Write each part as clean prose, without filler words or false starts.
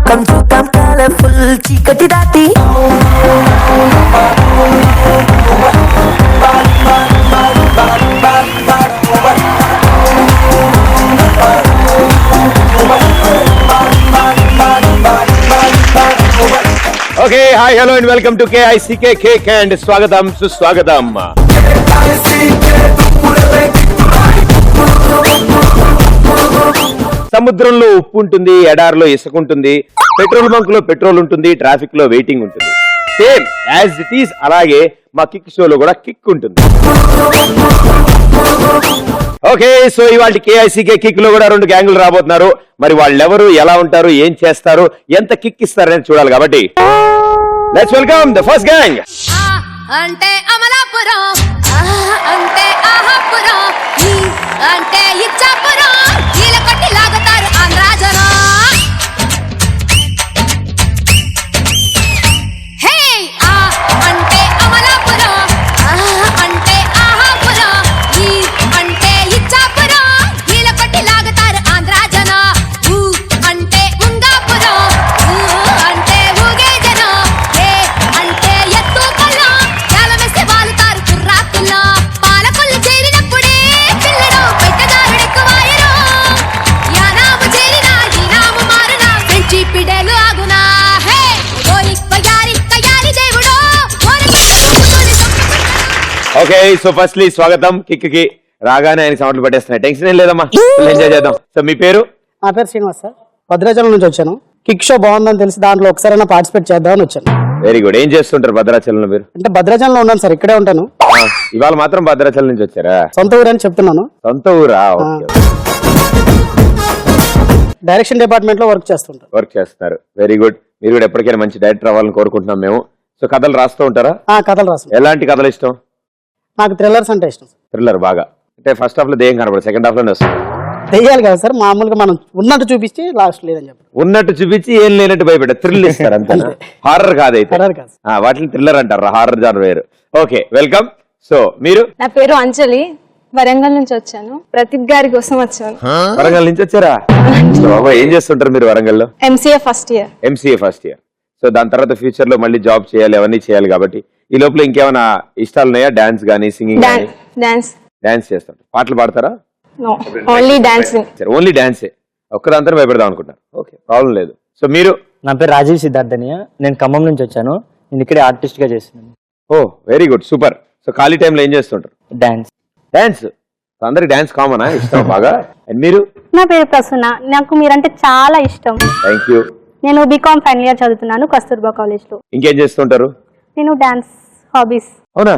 లోకం చూద్దాం కలర్ఫుల్ చీకటి దాటి. Okay, hi, hello and welcome to KICK cake and స్వాగతం సుస్వాగతం. సముద్రంలో ఉప్పు ఉంటుంది, ఎడారిలో ఇసుక ఉంటుంది, పెట్రోల్ బంక్ లో పెట్రోల్ ఉంటుంది, ట్రాఫిక్ లో వెయిటింగ్ ఉంటుంది. సేమ్ యాజ్ ఇట్ ఈస్ అలాగే మా కిక్ షోలో కూడా కిక్ ఉంటుంది. ఓకే, సో ఇవాళ KICK కిక్ లో కూడా 2 గ్యాంగులు రాబోతున్నారు. మరి వాళ్ళెవరు, ఎలా ఉంటారు, ఏం చేస్తారు, ఎంత కిక్ ఇస్తారని చూడాలి. కాబట్టి let's welcome the first gang. అంటే అమలాపురం, అంటే ఆహాపురం, అంటే ఇచ్చాపురం, కీల కొట్టి లాగుతారు ఆంధ్రాజనం. హే అంటే అమలాపురం, అంటే ఆహాపురం, అంటే ఇచ్చాపురం, కీల కొట్టి లాగుతారు ఆంధ్రాజనం. అంటే ఉంగాపురం, అంటే ఊగే జనం, అంటే ఎత్తు పల్లం, చాలమేసి వాలుతారు కుర్రాకుల్లో. పాలకొల్లు చేరినప్పుడే పిల్లడు పెట్టదారుడెక్కువాయరు. యానాము చేరినా ఈనాము మారునా, పెంచి పిడేలు ఆగునా. హే ఓరి వయారి కయారి దేవుడో, ఓకే, సో ఫస్ట్లీ స్వాగతం కిక్ కి. రాగానే ఆయన సౌండ్లు పట్టేస్తున్నాయి, టెన్షన్ ఏం లేదమ్మా, ఎంజాయ్ చేద్దాం. సో మీ పేరు? నా పేరు శ్రీనివాస్ సార్, భద్రాచలం నుంచి వచ్చాను. కిక్ షో బాగుందని తెలిసి దాంట్లో ఒకసారైనా పార్టిసిపేట్ చేద్దామని వచ్చాను. Very good. ఏం చేస్తుంటారు భద్రాచలంలో మీరు? అంటే భద్రాచలంలో ఉన్నాను సార్, ఇక్కడే ఉంటాను. ఇవాళ మాత్రం భద్రాచలం నుంచి వచ్చారా? సొంత ఊరు అని చెప్తున్నాను. సొంత ఊరా? డైరెక్షన్ డిపార్ట్మెంట్ లో వర్క్ చేస్తుంటాను. వర్క్ చేస్తున్నారు, వెరీ గుడ్. మీరు కూడా ఎప్పటికైనా మంచి డైరెక్టర్ అవ్వాలని కోరుకుంటున్నాం మేము. సో కథలు రాస్తూ ఉంటారా? కథలు రాస్తాను. ఎలాంటి కథలు ఇష్టం? నాకు థ్రిల్లర్స్ అంటే ఇష్టం. థ్రిల్లర్ బాగా. అంటే ఫస్ట్ హాఫ్ లో దెయ్యం కనపడదు, సెకండ్ హాఫ్ లోనే వస్తుంది. తెయ్యాలి కదా సార్, మామూలుగా మనం ఉన్నట్టు చూపించి లాస్ట్ లేదని చెప్పి ఉన్నట్టు చూపించి ఏం లేనట్టు భయపెట్ట థ్రిల్ ఇస్తారు అంతే. హారర్ కాదైతే, థ్రిల్లర్ కాదు. వాటిని థ్రిల్లర్ అంటారు, హారర్ జానర్ వేరు. Okay, welcome. సో మీరు? నా పేరు అంజలి, వరంగల్ నుంచి వచ్చాను. ప్రదీప్ గారి కోసం వచ్చాను. వరంగల్ నుంచి వచ్చారా? బాబా, ఏం చేస్తుంటారు మీరు వరంగల్లో? MCA first year. MCA first year. So దాని తర్వాత ఫ్యూచర్ లో మళ్ళీ జాబ్ చేయాలి, అవన్నీ చేయాలి. కాబట్టి ఈ లోపల ఇంకేమైనా ఇష్టాలు ఉన్నాయా? డాన్స్ గానీ, సింగింగ్ గానీ? డాన్స్ చేస్తారు. పాటలు పాడతారా? Only dancing. ఓన్లీ డాన్సే. ఒక్కదాంతా భయపెడదాం అనుకుంటున్నారు. ఓకే, ప్రాబ్లం లేదు. సో మీరు? నా పేరు రాజీవ్ సిద్ధార్థనియ, నేను ఖమ్మం నుంచి వచ్చాను. నేను ఇక్కడే ఆర్టిస్ట్ గా చేస్తున్నాను. ఓ వెరీ గుడ్, సూపర్. సో ఖాళీ టైంలో ఏం చేస్తుంటారు? డాన్స్. డాన్స్ అందరికి డాన్స్ కామనా, ఇష్టం బాగా? అండ్ మీరు? నా పేరు ప్రసన్న, నాకు మీరంటే చాలా ఇష్టం. Thank you. నేను బీకామ్ ఫైనల్ ఇయర్ చదువుతున్నాను కస్తూర్బా కాలేజ్ లో. ఇంకేం చేస్తుంటారు? నేను డాన్స్ హాబీస్. అవునా?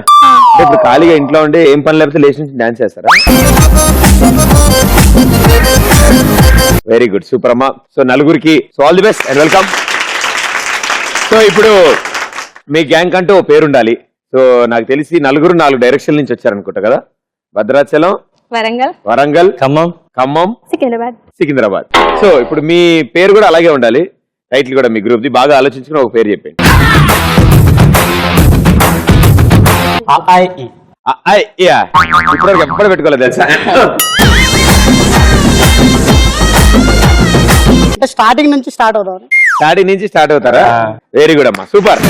ఇప్పుడు ఖాళీగా ఇంట్లో ఉండి ఏం పని లేకపోతే లేచి నుంచి డాన్స్ చేస్తారా? వెరీ గుడ్, సూపర్ అమ్మా. సో నలుగురికి so all the best and welcome. So ఇప్పుడు మీ గ్యాంగ్ అంటూ ఓ పేరు ఉండాలి. సో నాకు తెలిసి నలుగురు 4 డైరెక్షన్ నుంచి వచ్చారనుకుంటా కదా? భద్రాచలం, వరంగల్, ఖమ్మం, సికింద్రాబాద్. సో ఇప్పుడు మీ పేరు కూడా అలాగే ఉండాలి, టైటిల్ కూడా మీ గ్రూప్ ది. బాగా ఆలోచించుకుని ఒక పేరు చెప్పండి. ఇప్పుడు ఎప్పుడు పెట్టుకోలేదు తెలుసా? అంటే స్టార్టింగ్ నుంచి స్టార్ట్ అవుతాం. స్టార్టింగ్ నుంచి స్టార్ట్ అవుతారా? వెరీ గుడ్ అమ్మా, సూపర్.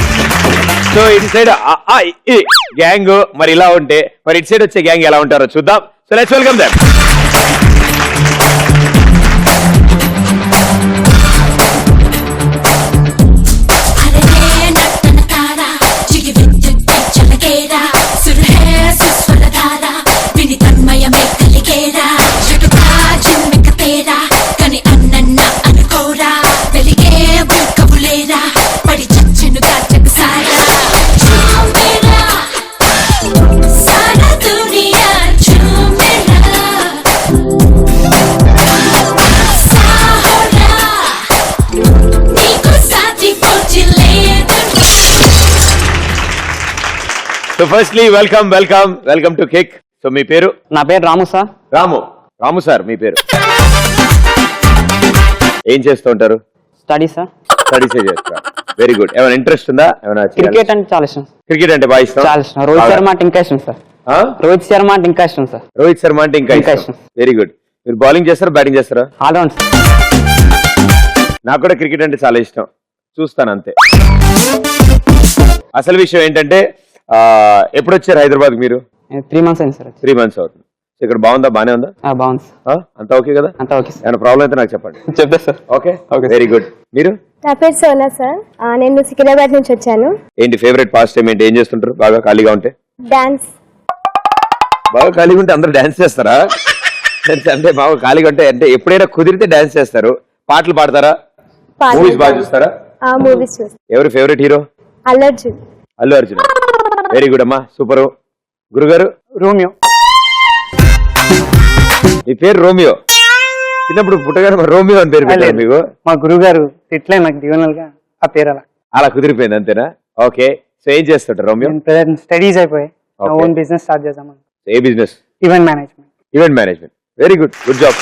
సో ఇటు సైడ్ గ్యాంగ్ మరి ఇలా ఉంటే, మరి ఇటు సైడ్ వచ్చే గ్యాంగ్ ఎలా ఉంటారో చూద్దాం. So let's welcome them. So firstly welcome to Kick. So మీ పేరు? నా పేరు రాము సార్. రాము సార్, మీ పేరు? ఏం చేస్తూ ఉంటారు? Studies sir. స్టడీస్ చేస్తారు, వెరీ గుడ్. ఏమైనా ఇంట్రెస్ట్ ఉందా? ఏమైనా? క్రికెట్ అంటే చాలా ఇష్టం. క్రికెట్ అంటే బాగా ఇష్టం? చాలా ఇష్టం. రోహిత్ శర్మ అంటే ఇంకా ఇష్టం సార్. రోహిత్ శర్మ అంటే ఇంకా ఇష్టం సార్. రోహిత్ శర్మ అంటే ఇంకా ఇష్టం, వెరీ గుడ్. మీరు బౌలింగ్ చేస్తారా, బ్యాటింగ్ చేస్తారా? ఆల్రౌండ్. నాకు కూడా క్రికెట్ అంటే చాలా ఇష్టం, చూస్తాను అంతే. అసలు విషయం ఏంటంటే ఎప్పుడు వచ్చారు హైదరాబాద్ మీరు? 3 months అయింది సార్. 3 months అవుతుంది. ఇక్కడ బాగుందా? బానే ఉందా? బాగుంది సార్. అంతా ఓకే కదా? అంతా ఓకే సార్. ఏమైనా ప్రాబ్లం అయితే నాకు చెప్పండి. చెప్తా సార్. Okay very good. మీరు? నా పేరు సోనా సార్. నేను సికింద్రాబాద్ నుంచి వచ్చాను. ఏంటి ఫేవరెట్ పాస్ట్ టైం ఏంటి? ఏం చేస్తుంటారు బాగా ఖాళీగా ఉంటే? డాన్స్. బాగా ఖాళీగా ఉంటే అందరూ డాన్స్ చేస్తారా? అంటే బాగా ఖాళీగా ఉంటే అంటే ఎప్పుడైనా కుదిరితే డాన్స్ చేస్తారు, పాటలు పాడతారా, మూవీస్ బాగా చూస్తారా? మూవీస్ చూస్తాను. ఎవరు favourite hero? Allu Arjun. Allu Arjun. Very good అమ్మా, సూపర్. గురుగారు? రోమియో. మీ పేరు రోమియో? చిన్నప్పుడు పుట్టగానే రోమియో అని పేరు పెట్టారు మీకు? మా గురువు గారు ఇట్లే నాకు డివిజనల్ గా ఆ పేరు అలా కుదిరిపోయింది అంతేనా? ఓకే. సో ఏం చేస్తుంటారు రోమియో? స్టడీస్ అయిపోయాయి, ఓన్ బిజినెస్ స్టార్ట్ చేద్దామని. ఏ business? Event management. Event management. Very good, good job.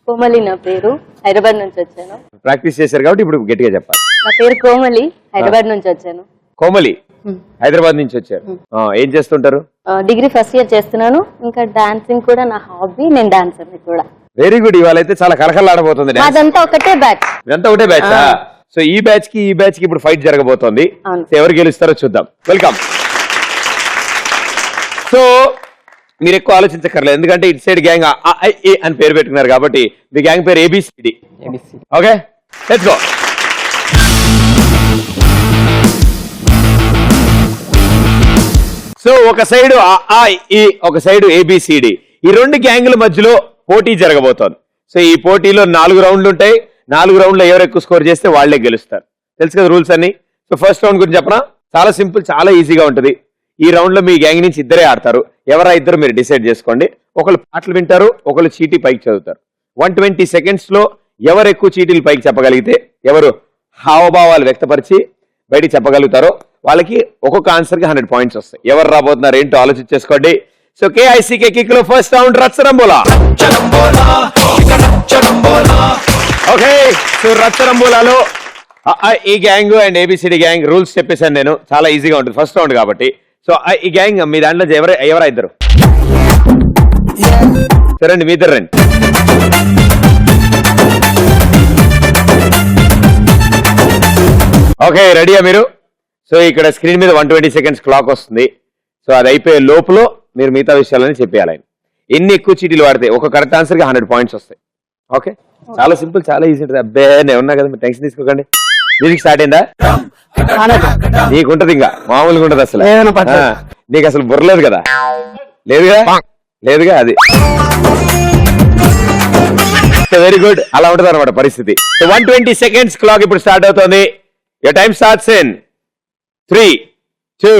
Komali నా పేరు, హైదరాబాద్ నుంచి వచ్చాను. ప్రాక్టీస్ చేశారు కాబట్టి ఇప్పుడు గట్టిగా చెప్పాలి. నా పేరు కోమలి, హైదరాబాద్ నుంచి వచ్చాను. కోమలి, హైదరాబాద్ నుంచి వచ్చారు. ఏం చేస్తుంటారు? డిగ్రీ ఫస్ట్ ఇయర్ చేస్తున్నాను. ఇంకా డాన్సింగ్ కూడా నా హాబీ, నేను డాన్సర్ కూడా. Very good. ఇవాళ అయితే చాలా కలకలాడబోతుంది. అదంతా ఒకటే బ్యాచ్. ఇదంతా ఒకటే బ్యాచ్. సో ఈ బ్యాచ్ కి ఈ బ్యాచ్ కి ఇప్పుడు ఫైట్ జరగబోతోంది. ఎవరు గెలుస్తారో చూద్దాం. వెల్కమ్. సో మీరు ఎక్కువ ఆలోచించక్కర్లేదు, ఎందుకంటే ఇటు సైడ్ గ్యాంగ్ అని పేరు పెట్టుకున్నారు కాబట్టి మీ గ్యాంగ్ పేరు ABCD. Okay, let's go. So ఒక సైడ్ ఒక సైడ్ ఏబిసిడి, ఈ రెండు గ్యాంగుల మధ్యలో పోటీ జరగబోతోంది. సో ఈ పోటీలో 4 రౌండ్లు ఉంటాయి. 4 రౌండ్లో ఎవరు ఎక్కువ స్కోర్ చేస్తే వాళ్లే గెలుస్తారు. తెలుసు కదా రూల్స్ అన్ని. సో ఫస్ట్ రౌండ్ గురించి చెప్పనా? చాలా సింపుల్, చాలా ఈజీగా ఉంటుంది. ఈ రౌండ్ లో మీ గ్యాంగ్ నుంచి ఇద్దరే ఆడతారు. ఎవరా ఇద్దరు మీరు డిసైడ్ చేసుకోండి. ఒకళ్ళు పాటలు వింటారు, ఒకళ్ళు చీటీ పైకి చదువుతారు. 120 seconds లో ఎవరు ఎక్కువ చీటీలు పైకి చెప్పగలిగితే, ఎవరు హావభావాలు వ్యక్తపరిచి బయటికి చెప్పగలుగుతారో వాళ్ళకి ఒక్కొక్క ఆన్సర్ కి 100 points వస్తాయి. ఎవరు రాబోతున్నారు ఏంటో ఆలోచించేసుకోండి. సో కేఐసీకే కిక్ లో ఫస్ట్ రౌండ్ రచ్చరంబోలా. ఓకే, సో రచ్చరంబోలాలో ఈ gang and ABCD gang rules చెప్పేశాను నేను. చాలా ఈజీగా ఉంటుంది ఫస్ట్ రౌండ్ కాబట్టి. సో ఈ గ్యాంగ్ మీ దాంట్లో ఎవరా ఇద్దరు? సరే మీ ఇద్దరు రండి. ఓకే, రెడీయా మీరు? సో ఇక్కడ స్క్రీన్ మీద 120 seconds క్లాక్ వస్తుంది. సో అది అయిపోయే లోపల మీరు మిగతా విషయాలని చెప్పేయాలి. ఎన్ని ఎక్కువ చీటీలు వాడితే ఒక కరెక్ట్ ఆన్సర్ కి 100 points వస్తాయి. ఓకే, చాలా సింపుల్, చాలా ఈజీ ఉంటుంది. అబ్బే నేను ఉన్నా కదా, మీరు టెన్షన్ తీసుకోకండి. మ్యూజిక్ స్టార్ట్ అయిందా? నీకుంటది, ఇంకా మామూలుగా ఉంటది అసలు. నీకు అసలు బుర్రలేదు కదా? లేదుగా అది. వెరీ గుడ్, అలా ఉంటది అనమాట పరిస్థితి. 120 seconds క్లాక్ ఇప్పుడు స్టార్ట్ అవుతుంది. Your time starts in 3, 2,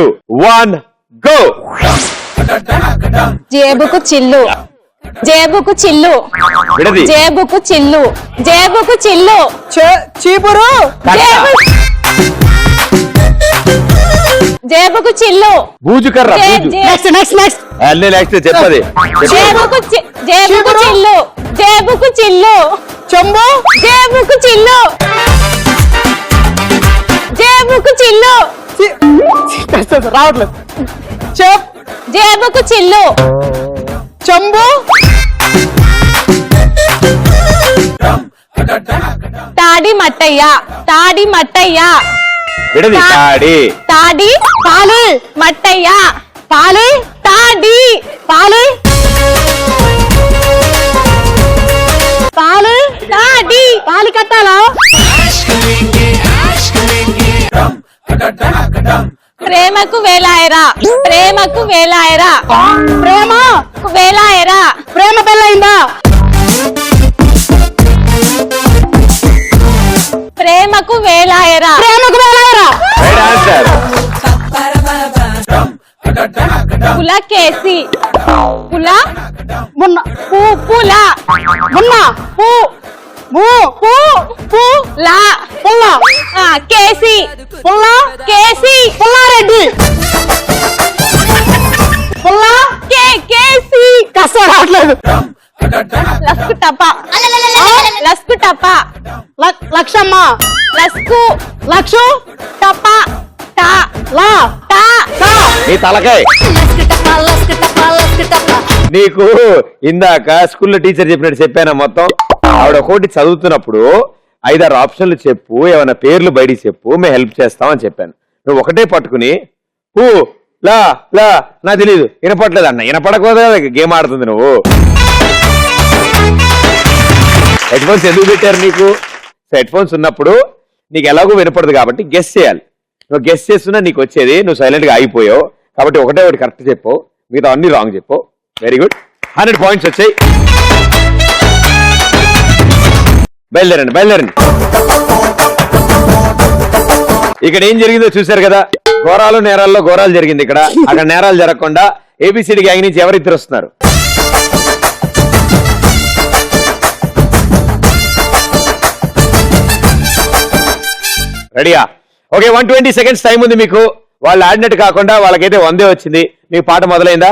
1 go. జేబుకు చిల్లు, జేబుకు చిల్లు, విడది. జేబుకు చిల్లు, జేబుకు చిల్లు, చీపురు, జేబుకు చిల్లు, బూజుకర్ర. నెక్స్ట్ చెప్పది. జేబుకు చిల్లు, జేబుకు చిల్లు, చెంబు, జేబుకు చిల్లు, జేబుకు చిల్లు, రావట్లేదు. జేబుకు చిల్లు, చెంబు, తాడి మట్టయ్య, తాడి మట్టయ్య, విడది. తాడి, తాడి, పాలు, మట్టయ్య, పాలు, తాడి, పాలు, పాలు, తాడి, పాలు కట్టాలా? ప్రేమకు వేలాయరా, ప్రేమకు వేలాయరా, ప్రేమ వేలాయరా, ప్రేమ పెళ్ళయిందా? ప్రేమకు వేలాయరా, ప్రేమకు వేలాయరా. Right answer. పులకేసి, పుల, మొన్న, పుల, మొన్న, పు, పు, పుల, పుల్ల, కేసి, పుల్ల, కేసి, పుల్లారెడ్డి, పుల్ల, కేసి, కష్ట రావట్లేదు. లస్కు టప, లస్కు టప, లక్షమ్మ, లస్కు, లక్షు, టప, టా, లా, టా, నీ తలకాయ. నీకు ఇందాక స్కూల్లో టీచర్ చెప్పినట్టు చెప్పానా మొత్తం? ఆవిడ ఒకటి చదువుతున్నప్పుడు 5-6 ఆప్షన్లు చెప్పు, ఏమైనా పేర్లు బయటికి చెప్పు, మేము హెల్ప్ చేస్తాం అని చెప్పాను. నువ్వు ఒకటే పట్టుకుని హూ లా లా నాకు తెలియదు, వినపట్లేదు అన్న. వినపడకపోతే గేమ్ ఆడుతుంది నువ్వు. హెడ్ ఫోన్స్ ఎందుకు పెట్టారు నీకు? హెడ్ ఫోన్స్ ఉన్నప్పుడు నీకు ఎలాగో వినపడదు కాబట్టి గెస్ చేయాలి. నువ్వు గెస్ చేస్తున్నా నీకు వచ్చేది, నువ్వు సైలెంట్ గా అయిపోయావు కాబట్టి ఒకటే ఒకటి కరెక్ట్ చెప్పు, మిగతా అన్ని రాంగ్ చెప్పు. వెరీ గుడ్, 100 పాయింట్స్ వచ్చాయి. బయలుదేరండి. ఇక్కడ ఏం జరిగిందో చూశారు కదా, ఘోరాలు నేరాల్లో ఘోరాలు జరిగింది. ఇక్కడ అక్కడ నేరాలు జరగకుండా ఏబిసిడి గ్యాంగ్ నుంచి ఎవరిద్దరు వస్తున్నారు? రెడీయా? ఓకే, 120 సెకండ్స్ టైం ఉంది మీకు. వాళ్ళు ఆడినట్టు కాకుండా వాళ్ళకైతే 100 వచ్చింది. మీకు పాట మొదలైందా?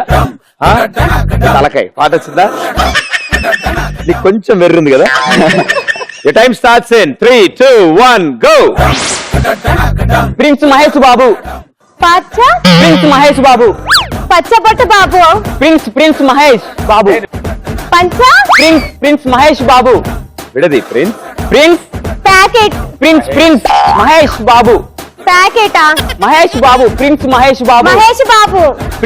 తలకాయ పాట వచ్చిందా? నీకు కొంచెం వెర్రుంది కదా. The time starts in 3, 2, 1, go. Prince Mahesh Babu. పచ్చ ప్రిన్స్ మహేష్ బాబు. పచ్చబొట్టు బాబు. ప్రిన్స్ మహేష్ బాబు. పంచ prince Mahesh Babu. విడది prince. Packet. Prince Mahesh Babu. ప్యాకెటా? Mahesh Babu. Prince Mahesh Babu. Mahesh Babu.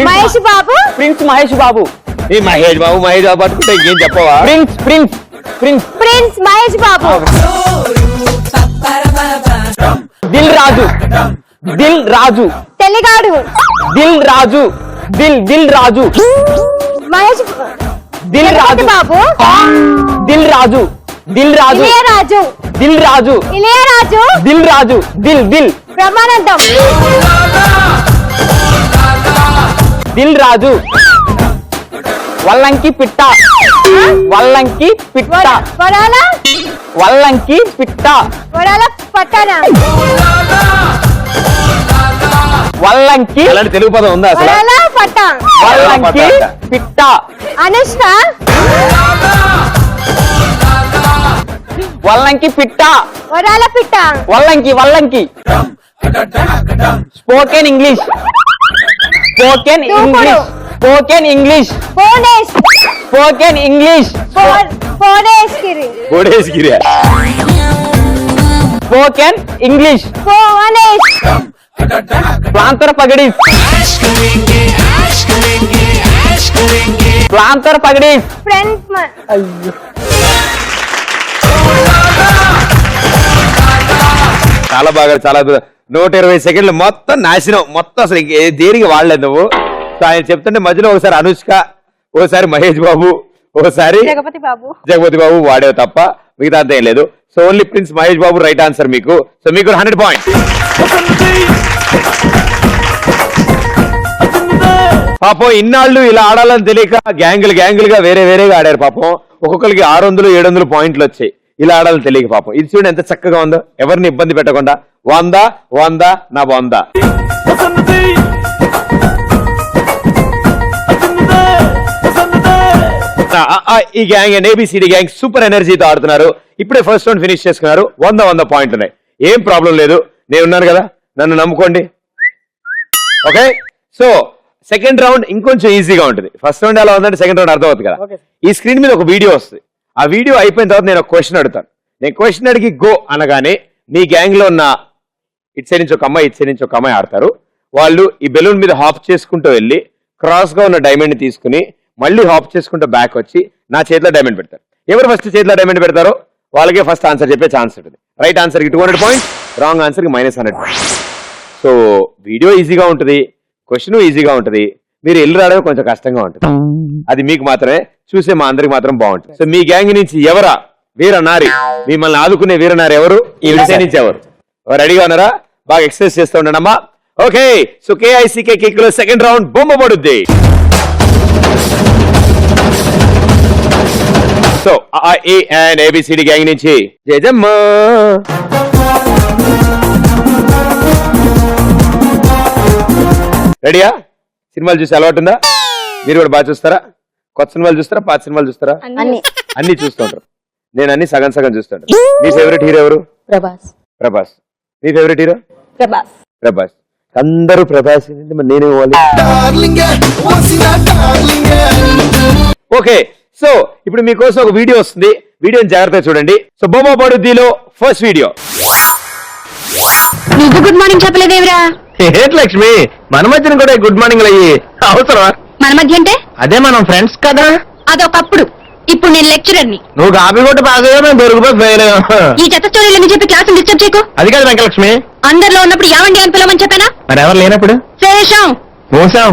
Mahesh Babu. Prince Mahesh Babu. ఈ మహేష్ బాబు పట్టుకుంటే ఇంకేం చెప్పవా? ప్రిన్స్ మహేష్ బాబు. దిల్ రాజు. తెలిగాడు. దిల్ రాజు. మహేష్ దిల్ రాజు బాబు. ఇళయరాజు. బ్రహ్మానందం. దిల్ రాజు. వల్లంకి పిట్ట. వడాల పట్టణ. వల్లంకి అలాంటి తెలుగు పదం ఉందా అసలు? వడాల పట్ట. వల్లంకి పిట్ట. అనుష్క. వల్లంకి పిట్ట. వడాల పిట్ట. వల్లంకి spoken English. Bhuvanesh. Giri. Spoken English. Bhuvanesh. ప్లాంతర్ పగడీస్. ఫ్రెండ్స్. చాలా బాగా 120 సెకండ్లు మొత్తం నాశనం. మొత్తం అసలు దేనికి వాడలేదు నువ్వు. సో ఆయన చెప్తుంటే మధ్యలో ఒకసారి అనుష్క, ఓసారి మహేష్ బాబు, ఓసారి జగపతి బాబు వాడేవి తప్ప మిగతా అంతా ఏం లేదు. So only prince Mahesh Babu right answer మీకు. సో మీకు 100 పాయింట్స్. పాపం ఇన్నాళ్ళు ఇలా ఆడాలని తెలియక గ్యాంగులుగా వేరేగా ఆడారు. పాపం ఒక్కొక్కరికి 600, 700 పాయింట్లు వచ్చాయి ఇలా ఆడాలని తెలియక. పాపం ఇది చూడండి ఎంత చక్కగా ఉందో, ఎవరిని ఇబ్బంది పెట్టకుండా 100 నా 100. ఈ gang and ABCD gang super ఎనర్జీతో ఆడుతున్నారు. ఇప్పుడే ఫస్ట్ రౌండ్ ఫినిష్ చేసుకున్నారు. 100 పాయింట్లు ఉన్నాయి. ఏం ప్రాబ్లం లేదు, నేను ఉన్నాను కదా, నన్ను నమ్ముకోండి. ఓకే, సో సెకండ్ రౌండ్ ఇంకొంచెం ఈజీగా ఉంటుంది. ఫస్ట్ రౌండ్ ఎలా ఉందంటే సెకండ్ రౌండ్ అర్థమవుతుంది కదా. ఈ స్క్రీన్ మీద ఒక వీడియో వస్తుంది. ఆ వీడియో అయిపోయిన తర్వాత నేను ఒక క్వశ్చన్ అడుగుతాను. నేను క్వశ్చన్ అడిగి గో అనగానే మీ గ్యాంగ్ లో ఉన్న ఇటు సైడ్ నుంచి ఒక అమ్మాయి, ఇటు సైడ్ నుంచి ఒక అమ్మాయి ఆడతారు. వాళ్ళు ఈ బెలూన్ మీద హాప్ చేసుకుంటూ వెళ్ళి క్రాస్ గా ఉన్న డైమండ్ ని తీసుకుని మళ్ళీ హాప్ చేసుకుంటూ బ్యాక్ వచ్చి నా చేతిలో డైమండ్ పెడతారు. ఎవరు ఫస్ట్ చేతిలో డైమండ్ పెడతారో వాళ్ళకే ఫస్ట్ ఆన్సర్ చెప్పే ఛాన్స్ ఉంటుంది. రైట్ ఆన్సర్ కి 200 పాయింట్స్, రాంగ్ ఆన్సర్ కి -100 పాయింట్స్. సో వీడియో ఈజీగా ఉంటుంది, క్వశ్చన్ ఈజీగా ఉంటుంది, మీరు వెళ్ళి రావడం కొంచెం కష్టంగా ఉంటుంది. అది మీకు మాత్రమే, చూసే మా అందరికి మాత్రం బాగుంటుంది. సో మీ గ్యాంగ్ నుంచి ఎవరా వీరనారి, మిమ్మల్ని ఆదుకునే వీరనారి ఎవరు, ఈ విషయం నుంచి ఎవరు? రెడీగా ఉన్నారా? బాగా ఎక్సర్సైజ్ చేస్తూ ఉండమ్మా. ఓకే, సో కేఐసికే కిక్ లో సెకండ్ రౌండ్ బొమ్మ పడుద్ది. So A and ABCD gang నుంచి జయజమ్మ. రెడీయా? సినిమాలు చూసి అలవాటు ఉందా? మీరు కూడా బాగా చూస్తారా? కొత్త సినిమాలు చూస్తారా, పాత సినిమాలు చూస్తారా? అన్ని చూస్తుంటారు. నేను అన్ని సగం చూస్తాను. మీ ఫేవరెట్ హీరో ఎవరు? ప్రభాస్. మీ ఫేవరెట్ హీరో? ప్రభాస్. అందరూ ప్రభాస్, నేనే ఓకే, సో ఇప్పుడు మీకోసం ఒక వీడియో వస్తుంది, వీడియోని జాగ్రత్తగా చూడండి. సో బొమ్మ పడుద్దిలో ఫస్ట్ వీడియో. నువ్వు గుడ్ మార్నింగ్ చెప్పలేదేవిరా? ఏంటి లక్ష్మి, మన మధ్యన కూడా గుడ్ మార్నింగ్ అయ్యి అవసరమా? మన మధ్య అంటే అదే మనం ఫ్రెండ్స్ కదా. అదొకప్పుడు, ఇప్పుడు నేను లెక్చరర్ని. నువ్వు కాపీ కొట్టి పాస్ అయ్యా, మేము దొరికిపోయి ఫెయిల్ అయ్యాం. ఈ చెత్త స్టోరీలని చెప్పి క్లాస్ డిస్టర్బ్ చేయకు. అది కాదు వెంకలక్ష్మి, అందరిలో ఉన్నప్పుడు ఏమండి అని పిలవమని చెప్పానా? మరి ఎవరు లేనప్పుడు శేషం. మోసాం.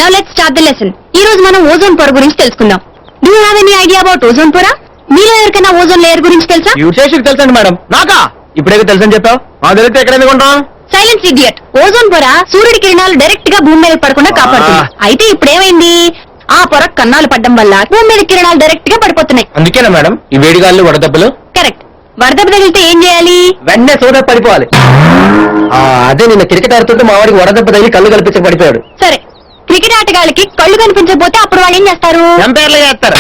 Now let's start the lesson. ఈ రోజు మనం ఓజోన్ పొర గురించి తెలుసుకుందాం. Do you have any idea about ozone పొర? మీలో ఎవరికైనా ఓజోన్ లేయర్ గురించి తెలుసా? యూసేష్ తెలుసండి మేడం. నాకా ఇప్పుడే తెలుసని చెప్పావు, మా తెలిస్తే ఎక్కడ ఎందుకుంటాం? Silence idiot. ఓజోన్ పొర సూర్యుడి కిరణాలు డైరెక్ట్ గా భూమి మీద పడకుండా కాపాడుతుంది. అయితే ఇప్పుడు ఏమైంది, ఆ పొర కన్నాలు పడ్డం వల్ల భూమి మీద కిరణాలు డైరెక్ట్ గా పడిపోతున్నాయి. అందుకేనా మేడం ఈ వేడిగాళ్ళు వడదెబ్బలు? కరెక్ట్. వరదెబ్బ తగిలితే ఏం చేయాలి? వెంటనే సోదా పడిపోవాలి. అదే నిన్న క్రికెట్ ఆడుతుంటే మా వాడికి వడదెబ్బ తగిలి కళ్ళు కల్పించక పడిపోయాడు. సరే, క్రికెట్ ఆటగాళ్ళకి కళ్ళు కనిపించకపోతే అప్పుడు వాళ్ళు ఏం చేస్తారు? ఎంపైర్లు చేస్తారు.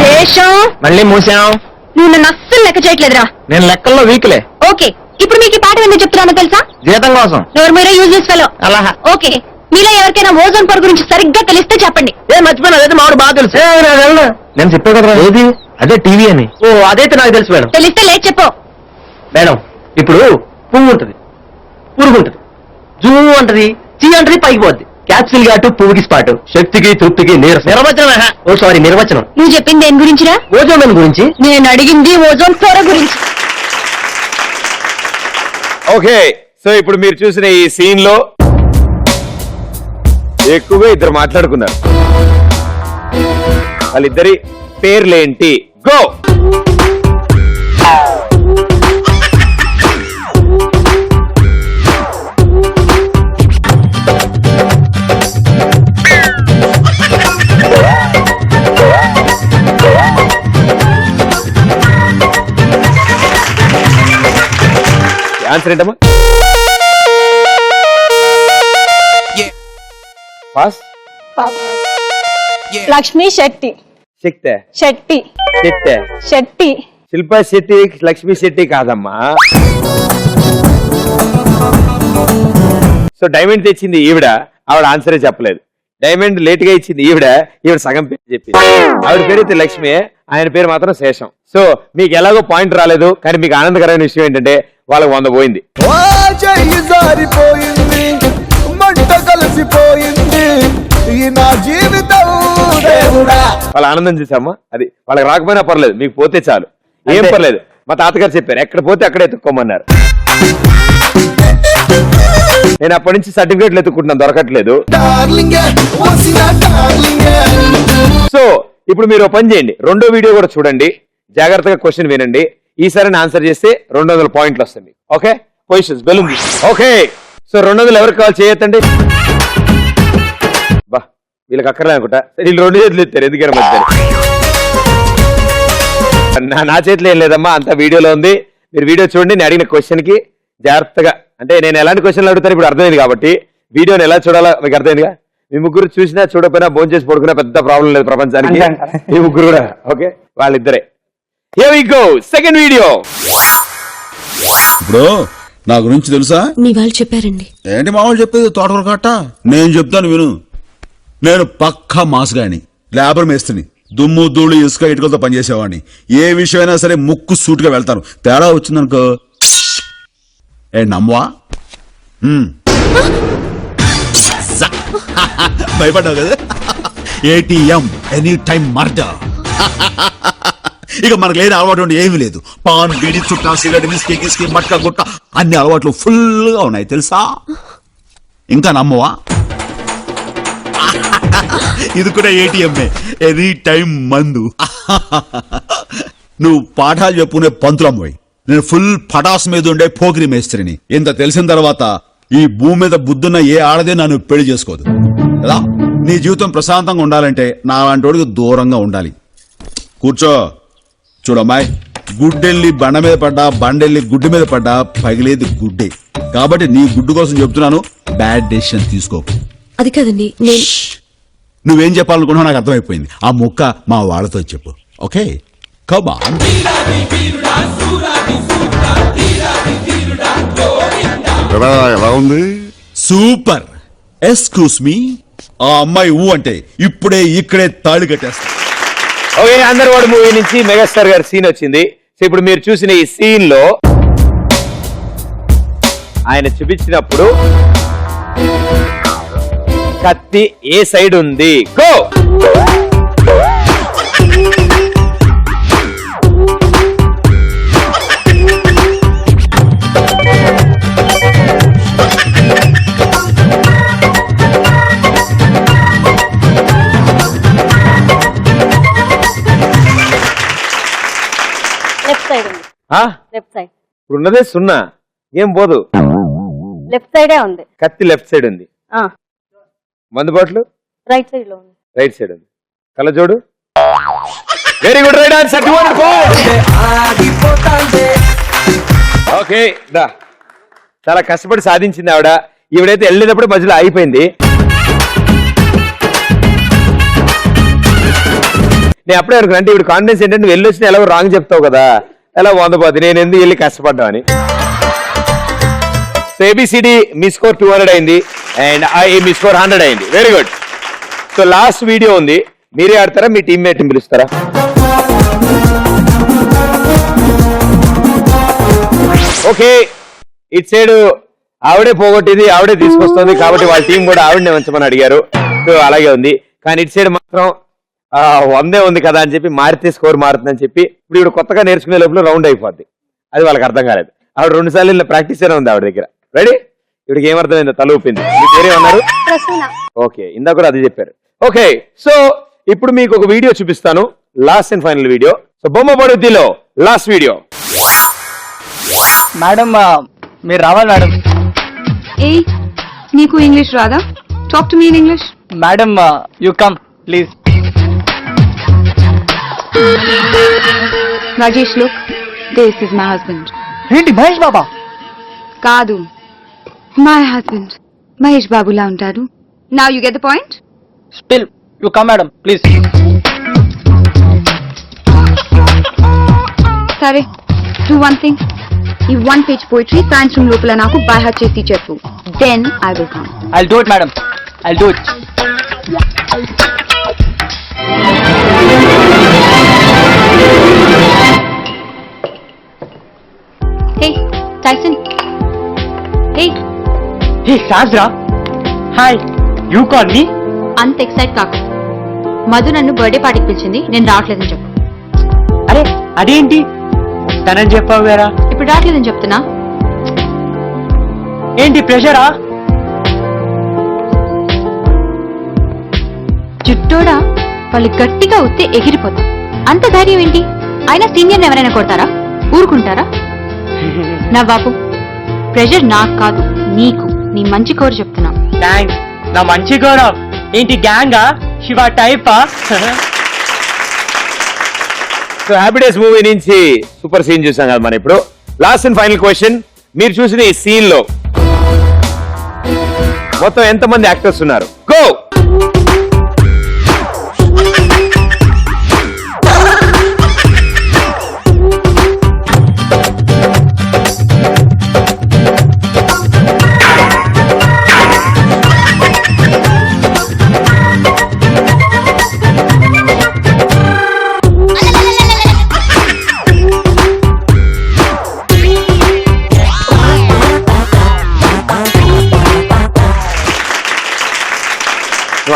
శేషం, మళ్ళీ మూసాం. నువ్వు నన్ను అస్సలు లెక్క చేయట్లేదురా. నేను లెక్కల్లో వీక్లే. ఓకే, ఇప్పుడు మీకు ఈ పాఠం ఎందుకు చెప్తున్నానో తెలుసా? జీతం కోసం. నోరు మీరే యూజ్లెస్ ఫెలో. అలా. ఓకే, మీలో ఎవరికైనా ఓజోన్ పొర గురించి సరిగ్గా తెలిస్తే చెప్పండి. మర్చిపోయినా, అదైతే మావాడు బాగా తెలుసు. నేను చెప్పే కదా ఏది, అదే టీవీ అని. ఓ అదైతే నాకు తెలుసు మేడం. తెలిస్తే లేదు చెప్పు. మేడం ఇప్పుడు పువ్వు ఉంటది, పురుగు ఉంటది, జూ అంటది, చీ అంటది, పైకి పోద్ది. క్యాప్సిల్ ఘాటు, పువ్వుకి స్పాటు, శక్తికి తృప్తికి నిర్వచనం. ఓ సారీ, నిర్వచనం. నువ్వు చెప్పింది దేని గురించిరా? ఓజోన్ గురించి. నేను అడిగింది ఓజోన్ పొర గురించి. ఓకే, సో ఇప్పుడు మీరు చూసిన ఈ సీన్ లో ఎక్కువగా ఇద్దరు మాట్లాడుకున్నారు. వాళ్ళిద్దరి పేర్లేంటి? గో. ఆన్సర్ ఏంటమ్మా? పాస్. లక్ష్మి శెట్టి. శక్తే శెట్టి. శెట్టే శెట్టి. శిల్పా శెట్టి, లక్ష్మీ శెట్టి కాదమ్మా. సో డైమండ్ తెచ్చింది ఈవిడ, ఆవిడ ఆన్సరే చెప్పలేదు. డైమండ్ లేట్ గా ఇచ్చింది ఈవిడ సగం పేరు చెప్పింది. ఆవిడ పేరు అయితే లక్ష్మి, ఆయన పేరు మాత్రం శేషం. సో మీకు ఎలాగో పాయింట్ రాలేదు, కానీ మీకు ఆనందకరమైన విషయం ఏంటంటే వాళ్ళకి 100 పోయింది. వాళ్ళ ఆనందం చూసామా, అది వాళ్ళకి రాకపోయినా పర్లేదు, మీకు పోతే చాలు, ఏం పర్లేదు. మా తాతగారు చెప్పారు, ఎక్కడ పోతే అక్కడే ఎత్తుక్కోమన్నారు. నేను అప్పటి నుంచి సర్టిఫికేట్లు ఎత్తుకుంటున్నాను, దొరకట్లేదు. సో ఇప్పుడు మీరు పని చేయండి, రెండో వీడియో కూడా చూడండి, జాగ్రత్తగా క్వశ్చన్ వినండి. ఈసారి ఆన్సర్ చేస్తే 200 పాయింట్లు వస్తాయి. Okay, positions balloon. Okay, so 200 ఎవరికి కాల్ చేయొద్దండి. బా, వీళ్ళకి అక్కర్లే అనుకుంటా. వీళ్ళు 2 చేతులు ఎత్తారు, ఎందుకని మధ్య నా చేతిలో ఏం లేదమ్మా, అంతా వీడియోలో ఉంది. మీరు వీడియో చూడండి. నేను అడిగిన క్వశ్చన్ కి జాగ్రత్తగా, అంటే నేను ఎలాంటి క్వశ్చన్లు అడుగుతాను ఇప్పుడు అర్థమైంది కాబట్టి వీడియోని ఎలా చూడాలో మీకు అర్థమైందిగా. మీ ముగ్గురు చూసినా చూడకపోయినా భోజనం చేసి పడుకున్నా పెద్ద ప్రాబ్లం లేదు ప్రపంచానికి. మీ ముగ్గురు కూడా ఓకే, వాళ్ళిద్దరే. Here we go, second video. ఇప్పుడు నా గురించి తెలుసా? మీ వాళ్ళు చెప్పారండి. ఏంటి మా వాళ్ళు చెప్పేది? తోటకూర కట్ట. నేను చెప్తాను విను. నేను పక్కా మాసుగాని, లేబర్ మేస్త్రిని, దుమ్ము ధూళి ఇసుక ఇటుకలతో పనిచేసేవాడిని. ఏ విషయమైనా సరే ముక్కు సూటిగా వెళ్తాను. తేడా వచ్చిందనుకో నమ్మవా? భయపడ్డావు కదా? ATM, any time murder. ఇక మనకు లేని అలవాటు ఏమీ లేదు. పాన్, బీడి, చుట్టా, సిగరెట్, విస్కీ, గిస్కీ, మట్కా, గుట్ట అన్ని అలవాట్లు ఫుల్ గా ఉన్నాయి తెలుసా? ఇంకా నమ్మవా? ఇది కూడా ఏటీఎంఏ, ఎనీ టైం మందు. నువ్వు పాఠాలు చెప్పుకునే పంతులమ్మోయ్, నేను ఫుల్ పటాస్ మీద ఉండే పోకిరి మేస్త్రిని. ఇంత తెలిసిన తర్వాత ఈ భూమి మీద బుద్ధున్న ఏ ఆడదే నన్ను పెళ్లి చేసుకోదు కదా. నీ జీవితం ప్రశాంతంగా ఉండాలంటే నా లాంటి దూరంగా ఉండాలి. కూర్చో. చూడమ్మాయి, గుడ్డెళ్ళి బండ మీద పడ్డా, బండెళ్ళి గుడ్డు మీద పడ్డా పగిలేది గుడ్డే. కాబట్టి నీ గుడ్డు కోసం చెప్తున్నాను, బ్యాడ్ డెసిషన్ తీసుకోకు. అది కదండి, నువ్వేం చెప్పాలనుకున్నావు నాకు అర్థమైపోయింది. ఆ ముక్క మా వాళ్ళతో చెప్పు. Okay, come on. ఎలా ఉంది? సూపర్. ఎక్స్క్యూజ్ మీ, ఆ అమ్మాయి ఊ అంటే ఇప్పుడే ఇక్కడే తాళి కట్టేస్తా. ఓకే, అందర్వాడు మూవీ నుంచి మెగాస్టార్ గారి సీన్ వచ్చింది. సో ఇప్పుడు మీరు చూసిన ఈ సీన్ లో ఆయన చూపించినప్పుడు కత్తి ఏ సైడ్ ఉంది? గో. లెఫ్ట్ సైడ్ ఉంది. లెఫ్ట్ సైడ్ ఇప్పుడు ఉన్నదే 0, ఏం పోదు. లెఫ్ట్ సైడే ఉంది. కత్తి లెఫ్ట్ సైడ్ ఉంది. మందు బాట్లు రైట్ సైడ్ లో ఉంది. రైట్ సైడ్ ఉంది. కళ్ళజోడు very good, right answer. Okay, దా చాలా కష్టపడి సాధించింది ఆవిడ. ఈవిడైతే వెళ్ళేటప్పుడు మధ్యలో ఆగిపోయింది. నేను అప్పుడే అనుకున్నా, అంటే ఇప్పుడు కాన్ఫిడెన్స్ ఏంటంటే నువ్వు వెళ్ళి వచ్చిన ఎలా రాంగ్ చెప్తావు కదా, ఎలా వందపోద్ది, నేను ఎందుకు వెళ్ళి కష్టపడ్డా అని. సో ఏబిసిడి మీ స్కోర్ 200 అయింది అండ్ ఐ మీ స్కోర్ 100 అయింది. Very good. So last video ఉంది, మీరే ఆడతారా మీ టీమ్మేట్ ని పిలుస్తారా? ఓకే, ఇటు సైడ్ ఆవిడే పోగొట్టింది, ఆవిడే తీసుకొస్తుంది కాబట్టి వాళ్ళ టీం కూడా ఆవిడనే ఉంచమని అడిగారు. సో అలాగే ఉంది. కానీ ఇటు సైడ్ మాత్రం 100 ఉంది కదా అని చెప్పి మారితే స్కోర్ మారుతుందని చెప్పి ఇప్పుడు ఇప్పుడు కొత్తగా నేర్చుకునే లోపల రౌండ్ అయిపోద్ది. అది వాళ్ళకి అర్థం కాలేదు. ఆవిడ 2 సార్లు ఇలా ప్రాక్టీస్ అయినా ఉంది ఆవిడ దగ్గర. రెడీ? ఇప్పటికి ఏమర్థమైందో తల ఊపింది. మీ పేరే ఉన్నారు? ఓకే, ఇందాక కూడా అది చెప్పారు. ఓకే, సో ఇప్పుడు మీకు ఒక వీడియో చూపిస్తాను, last and final video. So బొమ్మ పడుద్దిలో లాస్ట్ వీడియో. మేడం మీరు రావాలి మేడం. ఏ నీకు ఇంగ్లీష్ రాదా? Talk to me in English. Madam you come please. Rajesh look, this is my husband. ఏంటి మహేష్ బాబా? కాదు, మై హస్బెండ్ మహేష్ బాబులా ఉంటాడు. Now you get the point. Still you come madam please. సరే, do one thing. ఈ 1 page poetry సాయంత్రం లోపల నాకు by heart చేసి చెప్పు. Then I will come. I'll do it madam, I'll do it. Hey, Tyson. Hey. Hey, Sazra. Hi. You call me? అంత excite కాకు. మధు నన్ను బర్త్డే పార్టీకి పిలిచింది, నేను రావట్లేదని చెప్పు. అరే అదేంటి తనని చెప్పావు వేరా? ఇప్పుడు రావట్లేదని చెప్తున్నా. ఏంటి ప్రెషరా? చుట్టూడా వాళ్ళు గట్టిగా ఉత్తే ఎగిరిపోతా. అంత ధైర్యం ఏంటి? అయినా సీనియర్ ఎవరైనా కొడతారా? ఊరుకుంటారా? నా బాబు, ప్రెషర్ నాకు కాదు నీకు. నీ మంచి కోరు చెప్తున్నా. థ్యాంక్స్. నా మంచి గౌరవ్. ఏంటి గ్యాంగా? శివ టైపా? సో హ్యాపీ డేస్ మూవీ నుంచి సూపర్ సీన్ చూసాం కదా మనం. ఇప్పుడు లాస్ట్ అండ్ ఫైనల్ క్వశ్చన్. మీరు చూసిన ఈ సీన్ లో మొత్తం ఎంతమంది యాక్టర్స్ ఉన్నారు? గో.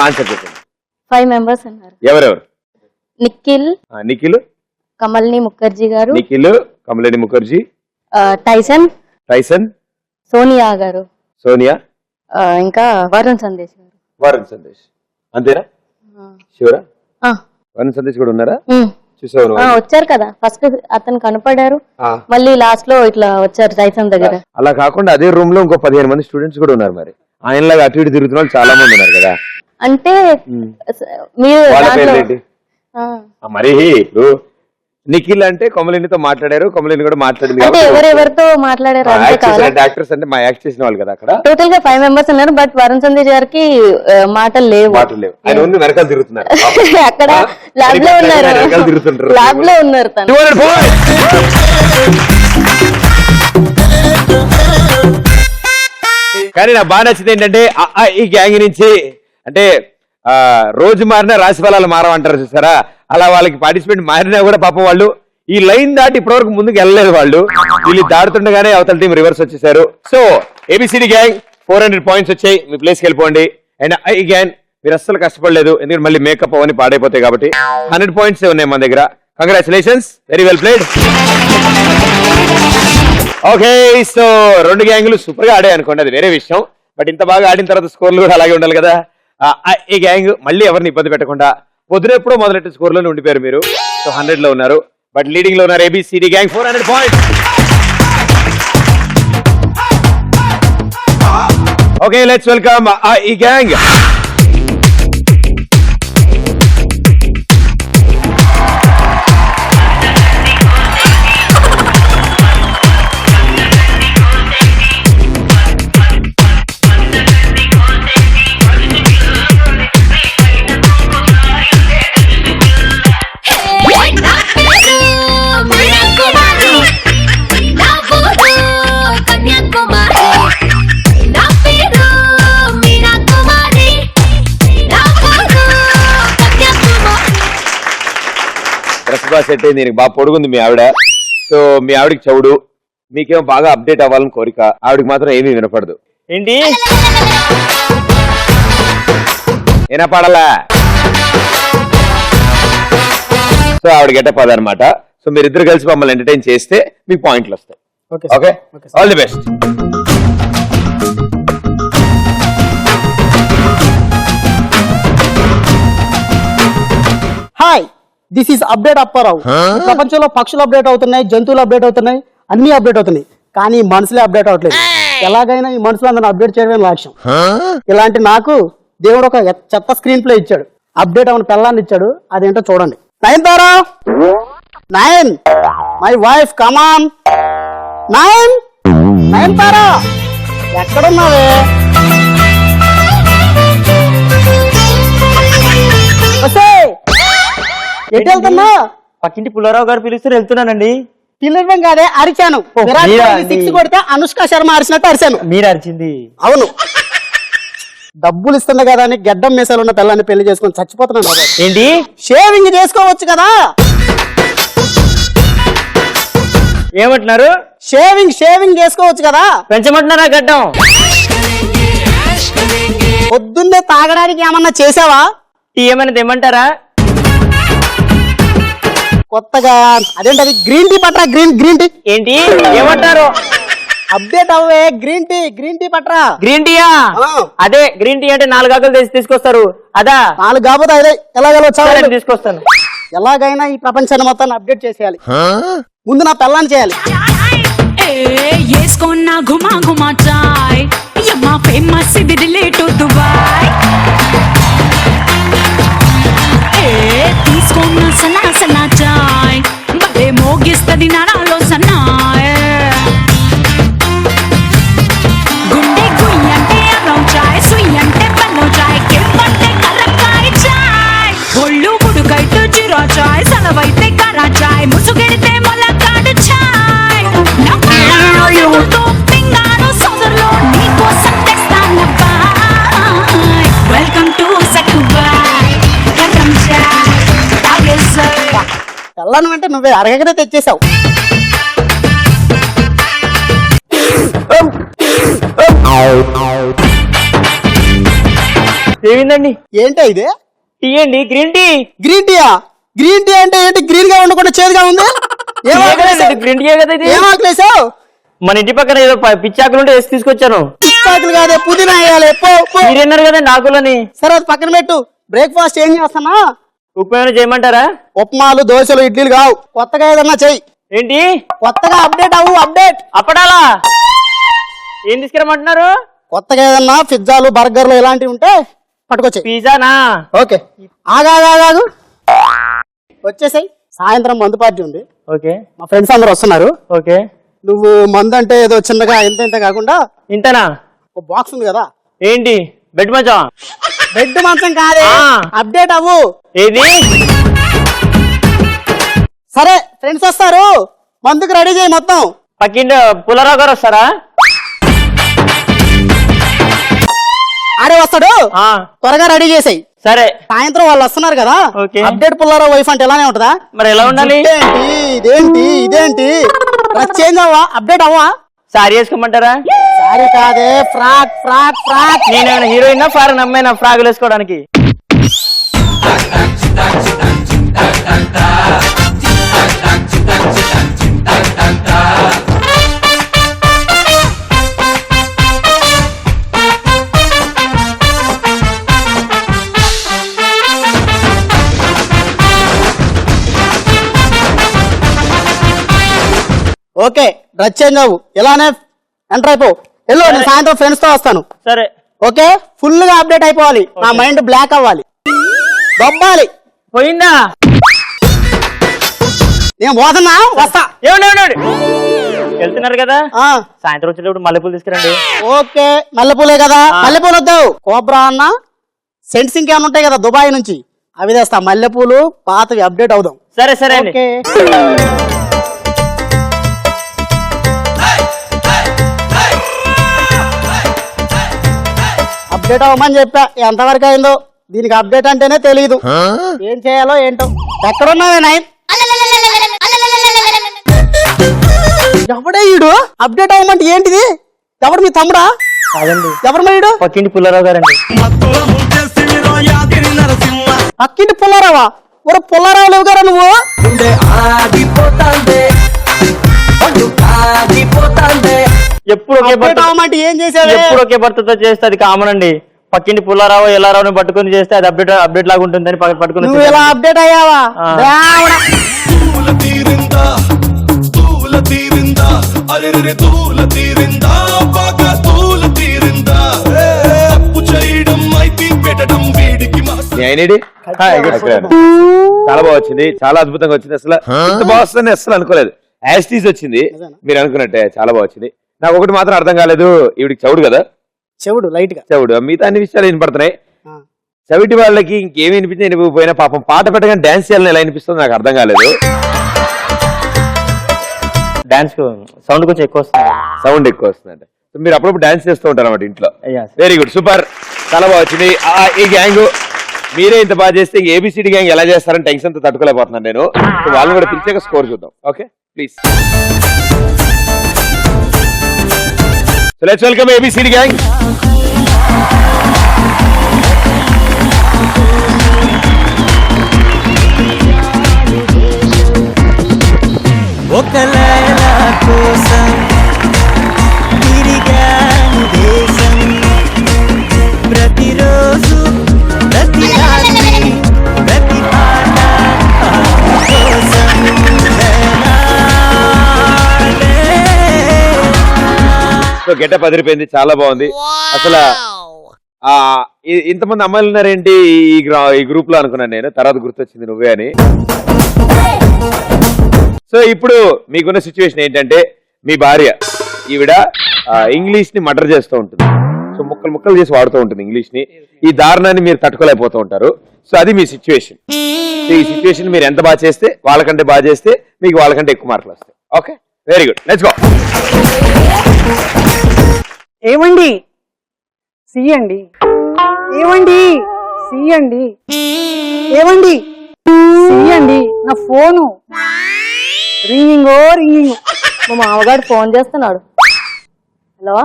ఆన్సర్ చెప్పండి. 5 మెంబర్స్ ఉన్నారు. ఎవరెవరు? నిఖిల్, నిఖిల్, కమల్ని ముఖర్జీ గారు, నిఖిల్, కమలిని ముఖర్జీ, టైసన్, టైసన్, సోనియా గారు, సోనియా, ఇంకా వరుణ్ సందేశ్ గారు. వరుణ్ సందేశ్. అంతేనా? శివరా? వరుణ్ సందేశ్ కూడా ఉన్నారా? చూసావు? వచ్చారు కదా, ఫస్ట్ అతను కనపడారు, మళ్ళీ లాస్ట్ లో ఇట్లా వచ్చారు టైసన్ దగ్గర. అలా కాకుండా అదే రూమ్ లో ఇంకో 15 మంది స్టూడెంట్స్ కూడా ఉన్నారు. మరి ఆయనలాగా అటు ఇటు తిరుగుతున్న వాళ్ళు చాలా మంది ఉన్నారు కదా. అంటే మీరు మరి ఇప్పుడు నిఖిల్ అంటే కమలినితో మాట్లాడారు, కమలిని కూడా మాట్లాడింది. అంటే ఎవరెవరితో మాట్లాడారు? యాక్టర్స్ అంటే మా యాక్ట్ చేసిన వాళ్ళు కదా అక్కడ. టోటల్ గా 5 మెంబర్స్ ఉన్నారు. బట్ వరుణ్ సందేశ్ గారికి మాటలు లేవు. ఆయన ఉంది వెనకాల తిరుగుతున్నారు. అక్కడ ల్యాబ్ లో ఉన్నారు, ల్యాబ్ లో ఉన్నారు తను. కానీ నాకు బాగా నచ్చింది ఏంటంటే ఈ గ్యాంగ్ నుంచి అంటే రోజు మారినా రాశి ఫలాలు మారమంటారు చూసారా, అలా వాళ్ళకి పార్టిసిపేట్ మారినా కూడా పాపం వాళ్ళు ఈ లైన్ దాటి ఇప్పటివరకు ముందుకు వెళ్ళలేదు. వాళ్ళు వీళ్ళు దాడుతుండగానే అవతల టీం రివర్స్ వచ్చేసారు. సో ఏబిసిడి గ్యాంగ్ 400 పాయింట్స్ వచ్చాయి, మీ ప్లేస్కి వెళ్ళిపోండి. అండ్ ఐ గ్యాంగ్ మీరు అస్సలు కష్టపడలేదు, ఎందుకంటే మళ్ళీ మేకప్ అవన్నీ పాడైపోతాయి కాబట్టి 100 పాయింట్స్ ఉన్నాయి మన దగ్గర. Congratulations, very well played. Okay, so 2 గ్యాంగులు సూపర్ గా ఆడే అనుకోండి, అది వేరే విషయం. బట్ ఇంత బాగా ఆడిన తర్వాత స్కోర్లు కూడా అలాగే ఉండాలి కదా. ఈ గ్యాంగ్ మళ్ళీ ఎవరిని ఇబ్బంది పెట్టకుండా పొద్దున ఎప్పుడో మొదలెట్టే స్కోర్లోనే ఉండిపోయారు మీరు. సో 100 లో ఉన్నారు, బట్ లీడింగ్ లో ఉన్నారు ఏబిసిడి gang 400 points. Okay, let's welcome ఈ గ్యాంగ్. సెట్ అయింది, దీనికి బాగా పొడుగుంది మీ ఆవిడ. సో మీ ఆవిడకి చౌడు, మీకేమో బాగా అప్డేట్ అవ్వాలని కోరిక, ఆవిడకి మాత్రం ఏమీ వినపడదు. ఏంటి వినపడలా? సో ఆవిడ గెటప్ అదనమాట. సో మీరిద్దరు కలిసి మమ్మల్ని ఎంటర్టైన్ చేస్తే మీకు పాయింట్లు వస్తాయి. Okay, all the best. Hi, this is update Apparao. ప్రపంచంలో పక్షులు అప్డేట్ అవుతున్నాయి, జంతువులు అప్డేట్ అవుతున్నాయి, అన్ని అప్డేట్ అవుతున్నాయి, కానీ మనుషులే అప్డేట్ అవట్లేదు. ఎలాగైనా ఈ మనుషులందరిని అప్డేట్ చేయడమే లక్ష్యం. ఇలాంటి నాకు దేవుడు ఒక చెత్త స్క్రీన్ ప్లే ఇచ్చాడు, అప్డేట్ అవని పిల్లాన్ని ఇచ్చాడు. అదేంటో చూడండి. నయన్తారా, నయన్ మై వైఫ్, కమాన్ నయన్. నయన్తారా ఎక్కడున్నావే? ఎటు వెళ్తున్నా? పక్కింటి పుల్లారావు గారు పిలిస్తే వెళ్తున్నానండి. పిల్లడం కాదే, అరిచాను. విరాట్ కోహ్లీ 6 కొడితే అనుష్క శర్మ అరిచినట్టు అరిచాను. మీరు అరిచింది? అవును. డబ్బులు ఇస్తుంది కదా అని గడ్డం మీసాలు ఉన్న పిల్లాన్ని పెళ్లి చేసుకొని చచ్చిపోతున్నాను. ఏంటి? షేవింగ్ చేసుకోవచ్చు కదా. ఏమంటున్నారు? షేవింగ్ చేసుకోవచ్చు కదా. పెంచమంటున్నారా గడ్డం? పొద్దున్నే తాగడానికి ఏమన్నా చేసావా? టీ ఏమైనా తెమ్మంటారా? కొత్తగా అదేంటది, గ్రీన్ టీ పట్రా. గ్రీన్ టీ ఏంటి? ఏమంటారు? అప్డేట్ అవ్వే. గ్రీన్ టీ పట్రా. గ్రీన్ టీయా? అదే గ్రీన్ టీ అంటే 4 ఆకులు తెచ్చి తీసుకొస్తారు, అదా? 4 కాకపోతే అదే ఎలాగైనా తీసుకొస్తాను. ఎలాగైనా ఈ ప్రపంచాన్ని మొత్తాన్ని అప్డేట్ చేసేయాలి. ముందు నా పిల్లని చేయాలి. घुमा घुमा चाय यम्मा फेमस दिल्ली टू दुबई తీసుకోన్న సన్నా సన్నా చాయ్ బలే మోగిస్తది నరాలో సన్నాయ్ గుండె గుయ్యంటే అరం చాయ్ సుయ్యంటే పన్ను చాయ్ కెమ్మంటే కరకాయ చాయ్ ఒళ్ళు గుడుకైతే జీరా చాయ్ సలవైతే కరా చాయ్ ముసుగెడితే మొలకాడు చాయ్ నవ్వుతో పింగారు సోదరులో నీకోసం తెస్తాను బాయ్ వెల్కమ్ టు సక్కుబాయ్ కరం చాయ్ పిల్లను అంటే నువ్వే అరగనే తెచ్చేసావు. ఏమిందండి? ఏంటి ఇది? టీ అండి, గ్రీన్ టీ. గ్రీన్ టీయా? గ్రీన్ టీ అంటే ఏంటి? గ్రీన్ గా ఉండకుండా చేదుగా ఉంది. గ్రీన్ టీ కదా ఇది. ఏం ఆకలేసావు? మన ఇంటి పక్కన ఏదో పిచ్చాకులు ఉంటే వేసి తీసుకొచ్చాను. పిచ్చాకులు కాదే, పుదీనా వేయాలి. మీరేన్నారు కదండి ఆకులని. సరే అది పక్కన పెట్టు. బ్రేక్ఫాస్ట్ ఏం చేస్తానా? ఉప్మా ఏమైనా చేయమంటారా? ఉప్మాలు, దోశలు, ఇడ్లీలు కావు. కొత్తగా ఏదన్నా చెయ్యి. ఏంటి? కొత్తగా అప్డేట్ అవ్వు. అప్డేట్ అప్పడాలా? ఏం తీసుకురమ్మంటున్నారు? కొత్తగా ఏదన్నా పిజ్జాలు, బర్గర్లు ఇలాంటివి ఉంటే పట్టుకొచ్చాయి. పిజ్జానా? ఓకే, ఆగాగాగు వచ్చేసాయి. సాయంత్రం మందు పార్టీ ఉంది. ఓకే, మా ఫ్రెండ్స్ అందరు వస్తున్నారు. ఓకే, నువ్వు మందు అంటే ఏదో చిన్నగా ఇంత కాకుండా ఇంతనా ఒక బాక్స్ ఉంది కదా. ఏంటి? బెడ్ మంచం? బెడ్ మంచం కాదే, అప్డేట్ అవ్వు. ఏది? సరే ఫ్రెండ్స్ వస్తారు, మందుకు రెడీ చేయి మొత్తం. పక్కింటి పుల్లారావు గారు వస్తారా? ఆడే వస్తాడు, త్వరగా రెడీ చేసాయి. సరే సాయంత్రం వాళ్ళు వస్తున్నారు కదా, ఓకే. అప్డేట్ పుల్లారావు వైఫ్ అంటే ఎలానే ఉంటదా? మరి ఎలా ఉండాలి? ఇదేంటి చేంజ్ అవ్వా, అప్డేట్ అవ్వా? సారీ వేసుకోమంటారా? సారీ కాదే, ఫ్రాక్ ఫ్రాక్ ఫ్రాక్. నేనేమైనా హీరోయిన్ ఫారెన్ అమ్మాయినా ఫ్రాగులు వేసుకోవడానికి? ఓకే, డ్రెస్ చేంజ్ అవ్వు, ఇలానే ఎంటర్ అయిపో. వెళ్ళు, నేను సాయంత్రం ఫ్రెండ్స్ తో వస్తాను. సరే ఓకే, ఫుల్ గా అప్డేట్ అయిపోవాలి, నా మైండ్ బ్లాక్ అవ్వాలి, దొబ్బాలి. పోయిందా? నేను పోతున్నా, వస్తా. ఏమండి వెళ్తున్నారు కదా, ఆ, సాయంత్రం వచ్చేటప్పుడు మల్లెపూలు తీసుకురండి. ఓకే, మల్లెపూలే కదా, మల్లెపూలు వద్దు. కోబ్రా అన్న సెంట్స్ ఇంకేమైనా ఉంటాయి కదా దుబాయ్ నుంచి, అవి తెస్తా. మల్లెపూలు పాతవి అప్డేట్ అవుదాం. సరే సరే అండి. ఓకే, అప్డేట్ అవ్వమని చెప్పా, ఎంతవరకు అయిందో. దీనికి అప్డేట్ అంటేనే తెలియదు, ఏం చేయాలో ఏంటో. ఎక్కడున్నావే నైన్? ఎవడే ఈడు? అప్డేట్ అవ్వమంటే ఏంటిది? ఎవడు మీ తమ్ముడా? కాదండి, ఎవరు మరి ఈడు? పక్కింటి పుల్లారావు గారండి. అక్కింటి పుల్లారావా? ఒరే పుల్లారావు లేవు గారా నువ్వు? ఎప్పుడు ఒకే అప్డేట్ భర్త, అవ్వమంటే ఏం చేసావే? ఎప్పుడు ఒకే భర్తతో చేస్తే అది కామన్ అండి. పక్కింటి పుల్లారావు ఎల్లారావుని పట్టుకొని చేస్తే అది అప్డేట్ లాగా ఉంటుందని పట్టుకొని నువ్వు ఇలా అప్డేట్ అయ్యావా? ఆ. దేవుడా. నేనేడి చాలా బాగా వచ్చింది, చాలా అద్భుతంగా వచ్చింది. అసలు ఇంత బాగా వస్తుందని అసలు అనుకోలేదు. యాస్టీస్ వచ్చింది మీరు అనుకున్నట్టే, చాలా బాగా వచ్చింది. నాకు ఒకటి మాత్రం అర్థం కాలేదు, ఈవిడికి చౌడు కదా, చెవుడు లైట్ గా. చౌడు, మిగతా అన్ని విషయాలు వినపడుతున్నాయి. చవిటి వాళ్ళకి ఇంకేమి వినిపించి వినిపోయినా పాపం పాట పెట్టగానే డాన్స్ చేయాలని ఎలా అనిపిస్తుంది నాకు అర్థం కాలేదు. డాన్స్ సౌండ్ కొంచెం ఎక్కువ వస్తుంది. సౌండ్ ఎక్కువ వస్తుందంటే మీరు అప్పుడప్పుడు డాన్స్ చేస్తూ ఉంటారు అన్నమాట ఇంట్లో. Yes. వెరీ గుడ్, సూపర్, చాలా బాగా వచ్చింది. ఈ గ్యాంగ్ మీరే ఇంత బాగా చేస్తే ఇంక ఏబిసిడి గ్యాంగ్ ఎలా చేస్తారని టెన్షన్ తో తట్టుకోలేకపోతున్నాను నేను. సో వాళ్ళని కూడా పిలిచాక స్కోర్ చూద్దాం. Okay please. So let's welcome ABCD gang. ఒక లైలా కోసం తిరిగాను దేశం, ప్రతిరోజు ప్రతి రాత్రి ప్రతి పాట కోసం సో గెటప్ అదిరిపోయింది, చాలా బాగుంది. అసలు ఇంతమంది అమ్మాయిలు ఉన్నారేంటి ఈ గ్రూప్ లో అనుకున్నాను నేను, తర్వాత గుర్తొచ్చింది నువ్వే అని. సో ఇప్పుడు మీకున్న సిచ్యువేషన్ ఏంటంటే మీ భార్య ఈవిడ ఇంగ్లీష్ ని మర్డర్ చేస్తూ ఉంటుంది. సో ముక్కలు ముక్కలు చేసి వాడుతూ ఉంటుంది ఇంగ్లీష్ ని. ఈ దారుణాన్ని మీరు తట్టుకోలేకపోతూ ఉంటారు. సో అది మీ సిచ్యువేషన్. సో ఈ సిచ్యువేషన్ మీరు ఎంత బాగా చేస్తే, వాళ్ళకంటే బాగా చేస్తే మీకు వాళ్ళకంటే ఎక్కువ మార్కులు వస్తాయి. Okay very good, let's go. ఏమండి సి అండి, ఏమండి సి అండి, ఏమండి సి అండి. నా ఫోను రింగింగ్ రింగింగ్. మా మామగారు ఫోన్ చేస్తున్నాడు. హలో,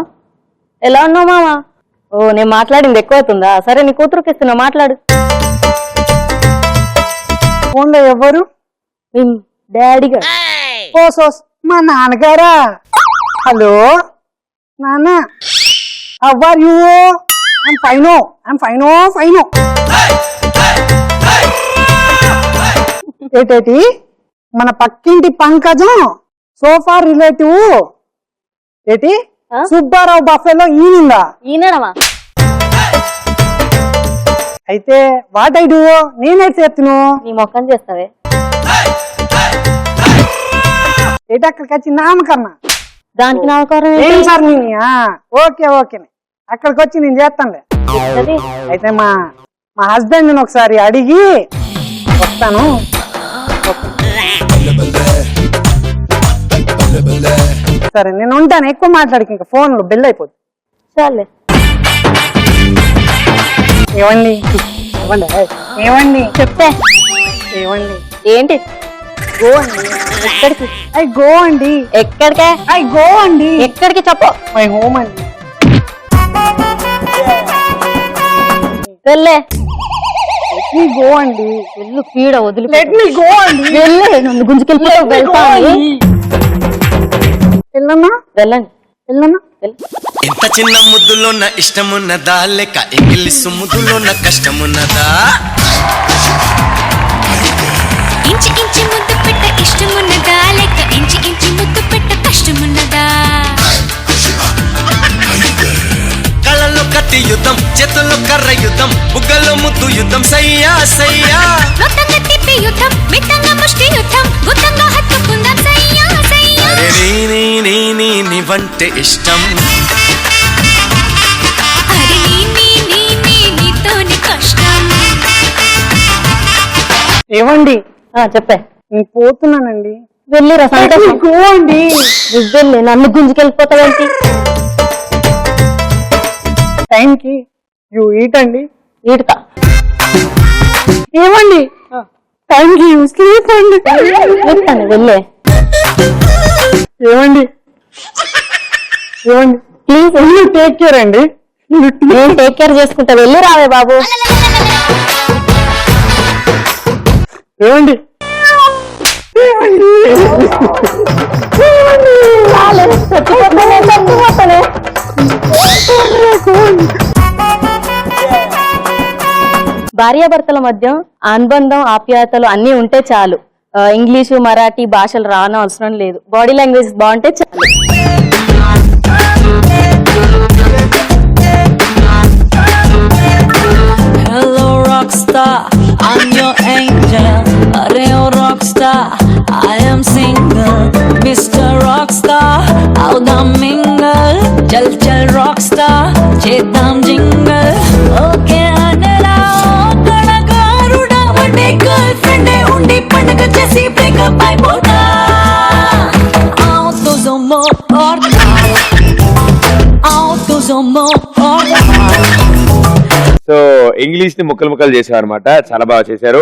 ఎలా ఉన్నావు మామ? ఓ, నేను మాట్లాడింది ఎక్కువ అవుతుందా? సరే, నీ కూతురుకి ఇస్తున్నా, మాట్లాడు. ఫోన్లో ఎవరు? డాడీ గారు. ఓసోస్, మా నాన్నగారా? హలో నాన్న, హౌ ఆర్ యు? ఐమ్ ఫైనో, ఐమ్ ఫైనో ఫైనో. ఏటేటి మన పక్కింటి పంకజం సోఫా రిలేటివ్ ఏటి సుబ్బారావు బఫెలో ఈనిందా? ఈయనడమా? అయితే వాట్ ఐ డూ? నేనైతే చెప్తును. నీ మొక్కని చేస్తావే. ఏటి అక్కడికి వచ్చి నామకరణ దానికి నామకారం ఏం సార్ నేను? ఓకే ఓకే, అక్కడికి వచ్చి నేను చేస్తానులే. అయితే మా హస్బెండ్ ఒకసారి అడిగి వస్తాను. సరే నేను ఉంటాను, ఎక్కువ మాట్లాడికి ఇంకా ఫోన్లో బెల్ అయిపోతుంది. చాలే. ఏమండి ఏమండి చెప్తే ఏమండి ఏంటి గో అండి ఎక్కడికి ఐ గో అండి ఎక్కడికే ఐ గో అండి ఎక్కడికి చెప్పు మై హోమ్ అండి వెళ్ళే గో అండి వెళ్ళు పీడ వదిలి లెట్ మీ గో అండి వెళ్ళే నన్ను గుంజుకెళ్ళి వెళ్తాను వెళ్ళమ్మా వెళ్ళండి వెళ్ళమ్మా ఇంత చిన్న ముద్దులోన ఇష్టమున్నదా లేక ఇంగ్లీష్ ముద్దులోన కష్టమున్నదా ఇంచి ఇంచి ముద్దు పెట్ట ఇష్టమున్నదా లేక ఇంచి ఇంచి ముద్దు పెట్ట కష్టమున్నదా కళ్ళలో కత్తి యుద్ధం చేతుల్లో కర్ర యుద్ధం బుగ్గల్లో ముద్దు యుద్ధం సయ్యా సయ్యా మొత్తంగా తిప్పి యుద్ధం మిత్తంగా ముష్టి యుద్ధం గుత్తంగా హత్తుకుందాం సయ్యా సయ్యా నీ వంటే ఇష్టం అరే నీతోని కష్టం ఏమండి చెప్పే నేను పోతున్నానండి వెళ్ళిరా సంతోషం అండి వెళ్ళి నన్ను గుంజుకెళ్ళిపోతావేంటి టైంకి యూ ఈట్ అండి ఈటుతా ఏమండి టైంకి యూ స్లీప్ అండి వెళ్ళే ఏమండి ఏమండి ప్లీజ్ టేక్ కేర్ అండి నేను టేక్ కేర్ చేసుకుంటా వెళ్ళి రావే బాబు ఏమండి భార్యాభర్తల మధ్య అనుబంధం ఆప్యాయతలు అన్ని ఉంటే చాలు ఇంగ్లీషు మరాఠీ భాషలు రావడం అవసరం లేదు బాడీ లాంగ్వేజ్ బాగుంటే చాలు Hello rockstar, I'm your angel. Arey oh rockstar, I am single. Mr. Rockstar, out the mingle. Chal chal rockstar, chedam jingle. Okay anela, kalagaruda, one girlfriend undi pandaga chesi break up అయిపోతా. Out to some more out to some more so English ని ముక్కలు ముక్కలు చేశారు అనమాట, చాలా బాగా చేశారు.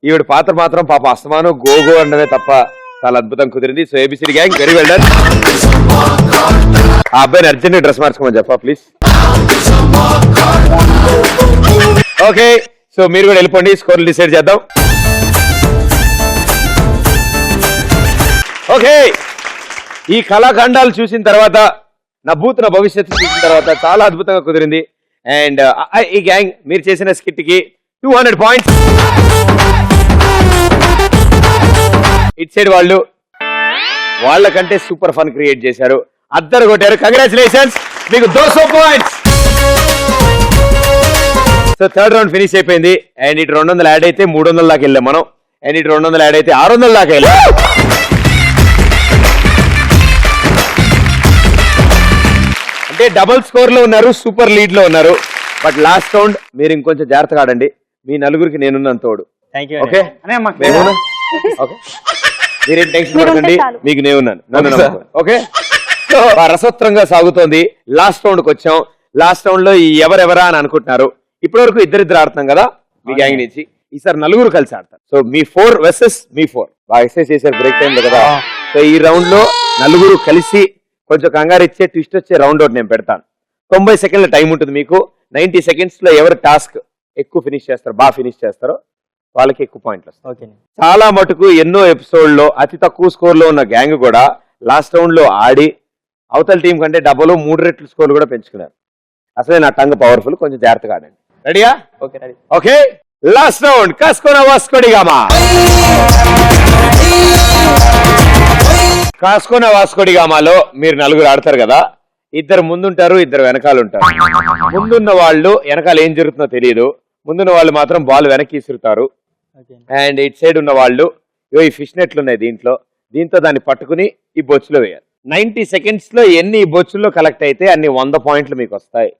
ఈవిడ పాత్ర మాత్రం పాప అస్తమానం గోగో అనడమే తప్ప చాలా అద్భుతం కుదిరింది. So ABCD gang very well done. ఆ అబ్బాయిని అర్జెంట్ డ్రెస్ మార్చుకోమని చెప్పా ప్లీజ్. ఓకే, సో మీరు కూడా వెళ్ళిపోండి, స్కోర్లు డిసైడ్ చేద్దాం. ఓకే, ఈ కళాఖండాలు చూసిన తర్వాత నభూతన భవిష్యత్తు చూసిన తర్వాత చాలా అద్భుతంగా కుదిరింది. అండ్ ఈ గ్యాంగ్ మీరు చేసిన స్కిట్ కి 200 పాయింట్స్. ఇట్ సైడ్ వాళ్ళు వాళ్ళకంటే సూపర్ ఫన్ క్రియేట్ చేశారు, అద్దరు కొట్టారు. కంగ్రాచులేషన్స్, మీకు 200 points. So third round finish అయిపోయింది. అండ్ ఇటు 200 యాడ్ అయితే 300 దాకా వెళ్ళాం మనం. అండ్ ఇటు 200 యాడ్ అయితే 600 దాకా వెళ్ళాం. అంటే డబుల్ స్కోర్ లో ఉన్నారు, సూపర్ లీడ్ లో ఉన్నారు. బట్ లాస్ట్ రౌండ్ మీరు ఇంకొంచెం జాగ్రత్తగా ఆడండి. మీ నలుగురికి నేనున్నాను తోడు. ఓకే, మీరేం టెన్షన్ పడకండి, మీకు నేనున్నాను. ఓకే, సో రసోత్తరంగా సాగుతోంది. లాస్ట్ రౌండ్ కి వచ్చాం. లాస్ట్ రౌండ్ లో ఎవరెవరా అని అనుకుంటున్నారు. ఇప్పటి వరకు ఇద్దరిద్దరు ఆడుతున్నాం కదా మీ గ్యాంగ్ నుంచి. ఈసారి నలుగురు కలిసి ఆడతారు. సో మీ 4 వర్సెస్ మీ 4. బాగా ఎక్సైజ్ చేశారు బ్రేక్ టైం లో కదా. సో ఈ రౌండ్ లో నలుగురు కలిసి కొంచెం కంగారు ఇచ్చే ట్విస్ట్ వచ్చే రౌండ్ అవుట్ నేను పెడతాను. 90 సెకండ్ల టైం ఉంటుంది మీకు. 90 సెకండ్స్ లో ఎవరు టాస్క్ ఎక్కువ ఫినిష్ చేస్తారో, బాగా ఫినిష్ చేస్తారో వాళ్ళకి ఎక్కువ పాయింట్లు వస్తాయి. చాలా మటుకు ఎన్నో ఎపిసోడ్ లో అతి తక్కువ స్కోర్ లో ఉన్న గ్యాంగ్ కూడా లాస్ట్ రౌండ్ లో ఆడి అవతల టీం కంటే 3 రెట్లు స్కోర్లు కూడా పెంచుకున్నారు. అసలే నా టంగ్ పవర్ఫుల్, కొంచెం జాగ్రత్తగా ఆడండి. రెడీయా? ఓకే, లాస్ట్ రౌండ్ కాస్కోనా వాస్కోడిగామా. కాస్కోనా వాస్కోడిగామాలో మీరు నలుగురు ఆడతారు కదా. ఇద్దరు ముందుంటారు, ఇద్దరు వెనకాల ఉంటారు. ముందున్న వాళ్ళు వెనకాల ఏం జరుగుతుందో తెలియదు. ముందున్న వాళ్ళు మాత్రం బాల్ వెనక్కి ఇసురుతారు. అండ్ ఇట్ సైడ్ ఉన్న వాళ్ళు ఈ ఫిష్ నెట్లు ఉన్నాయి దీంతో దాన్ని పట్టుకుని ఈ బొచ్చులో వేయాలి. 90 సెకండ్స్ లో ఎన్ని ఈ బొచ్చుల్లో కలెక్ట్ అయితే అన్ని 100 పాయింట్లు మీకు వస్తాయి.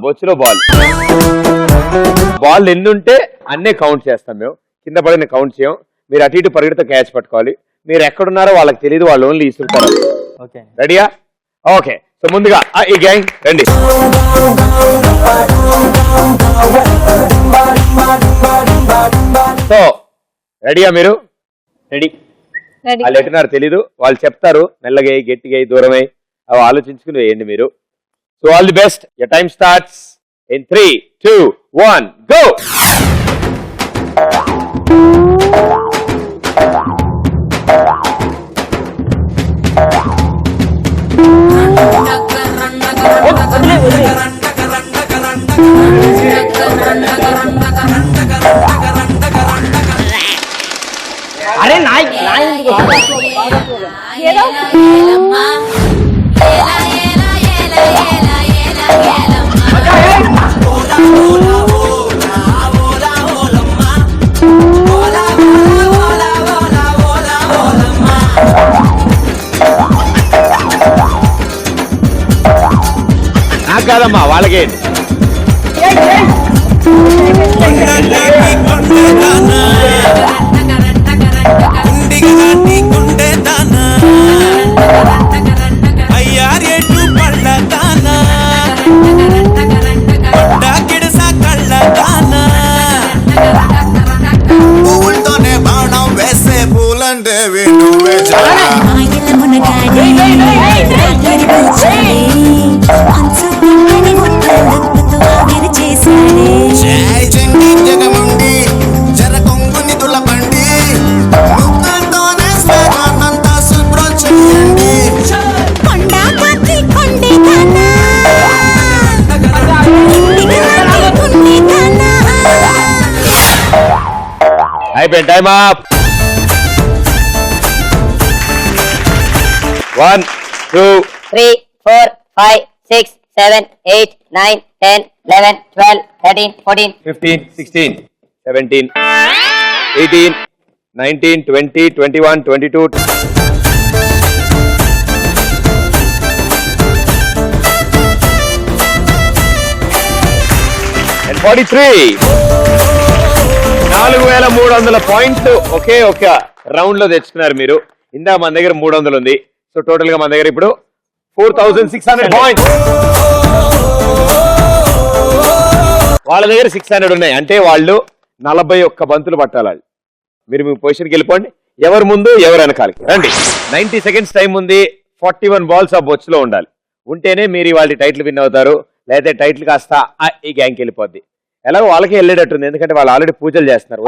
బొచ్చులో బాల్ ఎన్ని ఉంటే అన్నే కౌంట్ చేస్తాం మేము. కింద పడిన కౌంట్ చేయం. మీరు అటు ఇటు పరిగెడితే క్యాచ్ పట్టుకోవాలి. మీరు ఎక్కడున్నారో వాళ్ళకి తెలియదు, వాళ్ళు ఓన్లీ ఇసురుతారు. రెడీయా? ఓకే, సో ముందుగా ఈ గ్యాంగ్ రండి. సో రెడీయా మీరు? రెడీ. వాళ్ళు ఎట్టున్నారు తెలీదు, వాళ్ళు చెప్తారు మెల్లగా గట్టిగా దూరమై అవి ఆలోచించుకుని వేయండి మీరు. So all the best. Your time starts in 3, 2, 1 go. అరే నాకు కాదమ్మా వాళ్ళకే. పువ్వులతోనే బాణం వేసే పూలంటే నువ్వే జగముండి జర కొంగుని తులపండి ముక్కతోనే స్వేగానంతా శుభ్రం చేయండి. అయిపోయింది, టైమ్ అప్. 1, 2, 3, 4, 5, 6, 7, 8, 9, 10, 11, 12, 13, 14. 15, 16, 17, 18, 19, 20, 21, 22. And 43. 4300 పాయింట్ ఒకే ఒక రౌండ్ లో తెచ్చుకున్నారు మీరు. ఇందా మన దగ్గర 300 ఉంది. సో టోటల్ గా మన దగ్గర ఇప్పుడు 4600 పాయింట్స్. వాళ్ళ దగ్గర 600 ఉన్నాయి. అంటే వాళ్ళు 41 బంతులు పట్టాలి. మీరు మీ పొజిషన్కి వెళ్ళిపోండి. ఎవరు ముందు ఎవరు వెనకాలి రండి. 90 సెకండ్స్ టైం ఉంది. 41 బాల్స్ ఆ బొచ్చులో ఉండాలి. ఉంటేనే మీరు వాళ్ళ టైటిల్ విన్ అవుతారు. లేకపోతే టైటిల్ కాస్త ఈ గ్యాంగ్కి వెళ్ళిపోద్ది. ఎలాగో వాళ్ళకి వెళ్ళేటట్టుంది, ఎందుకంటే వాళ్ళు ఆల్రెడీ పూజలు చేస్తున్నారు.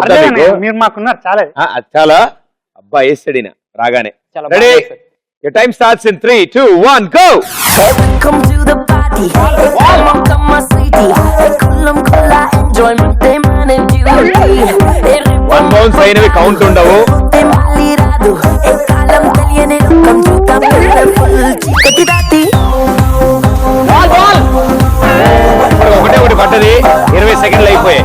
మీరు మాకున్నారు చాలా. చాలా అబ్బా వేస్తాడిన రాగానే. Ready, your time starts in 3, 2, 1 go. Welcome to the party. Welcome my sweetie. Kullam kulla enjoyment day man and duty. 1 bounce అయినవి కౌంట్ ఉండవు. Mali radu ekalam teliyane lokam chutam full chikati dati. ఒకటి పడ్డది. 20 సెకండ్లు అయిపోయాయి.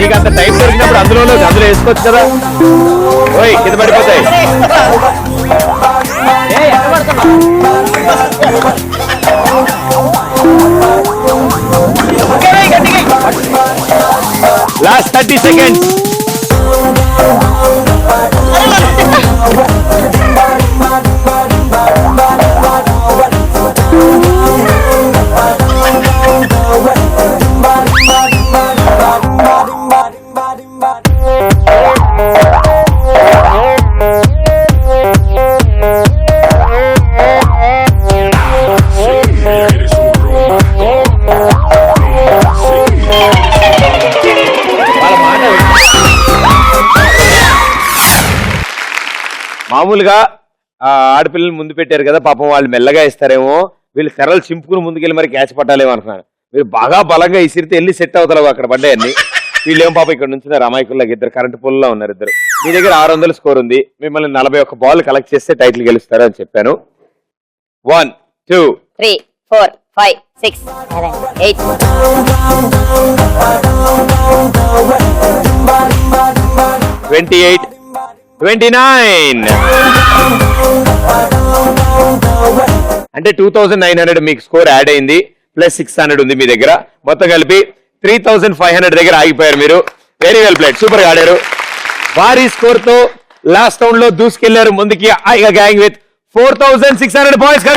నీకు అంత time దొరికినప్పుడు అందులో వేసుకోవచ్చు కదా. ఓయ్ కింద పడిపోతాయి. Last 30 seconds. మామూలుగా ఆడపిల్లలు ముందు పెట్టారు కదా, పాపం వాళ్ళు మెల్లగా ఇస్తారేమో, వీళ్ళు కర్రలు చింపుకుని ముందుకెళ్ళి మరి క్యాచ్ పట్టాలేమో అనుకున్నాను. మీరు బాగా బలంగా ఇసిరితే వెళ్ళి సెట్ అవుతారు అక్కడ పడ్డాయన్ని. వీళ్ళేం పాపం ఇక్కడ నుంచి రమాయికుల్లాగా 2 కరెంట్ పోల్లో ఉన్నారు. 2 మీ దగ్గర 600 స్కోర్ ఉంది. మిమ్మల్ని 41 బాల్ కలెక్ట్ చేస్తే టైటిల్ గెలుస్తారు అని చెప్పాను. 1, 2, 3, 4, 5, 6, 7, 8. 28, 29. అంటే 2900 మీకు స్కోర్ యాడ్ అయింది, ప్లస్ 600 ఉంది మీ దగ్గర, మొత్తం కలిపి 3500 దగ్గర ఆగిపోయారు మీరు. వెరీ వెల్ ప్లేడ్, సూపర్ గా ఆడారు. భారీ స్కోర్ తో లాస్ట్ రౌండ్ లో దూసుకెళ్లారు ముందుకి ఐగా గ్యాంగ్ విత్ 4600 పాయింట్స్.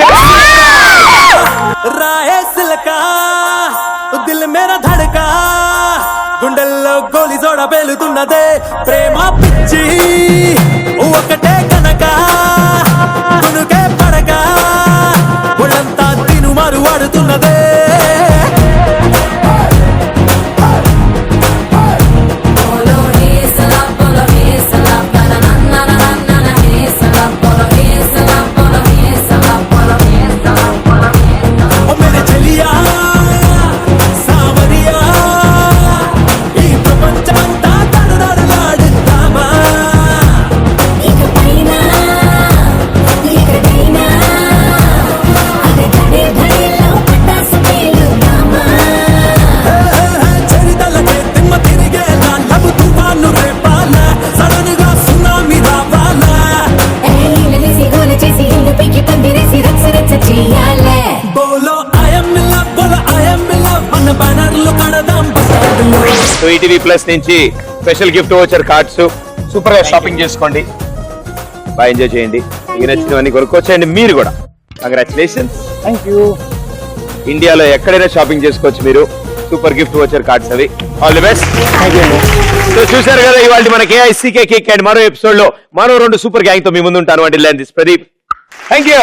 రాయే సిలకా దిల్ మేరా ధడకా గుండెల్లో గోలి జోడ పేలుతున్నదే ప్రేమ పిచ్చి ఒకటే కనుక గునుకే పడక ఒళ్ళంతా తిను మారు వాడుతున్నదే. సో ఈటీవీ ప్లస్ నుంచి స్పెషల్ గిఫ్ట్ వచ్చారు కార్డ్స్, సూపర్ గా షాపింగ్ చేసుకోండి, బాగా ఎంజాయ్ చేయండి, మీకు నచ్చినవన్నీ కొనుక్కోవచ్చండి మీరు కూడా. కంగ్రాచులేషన్స్. Thank you. ఇండియాలో ఎక్కడైనా షాపింగ్ చేసుకోవచ్చు మీరు, సూపర్ గిఫ్ట్ వచ్చారు కార్డ్స్ అవి. All the best. సో చూసారు కదా ఇవాళ మన కేఐసీకే కిక్ అండ్ మరో ఎపిసోడ్ లో మరో 2 సూపర్ గ్యాంగ్ తో మీ ముందు ఉంటాను. అంటే ప్రదీప్, థ్యాంక్ యూ.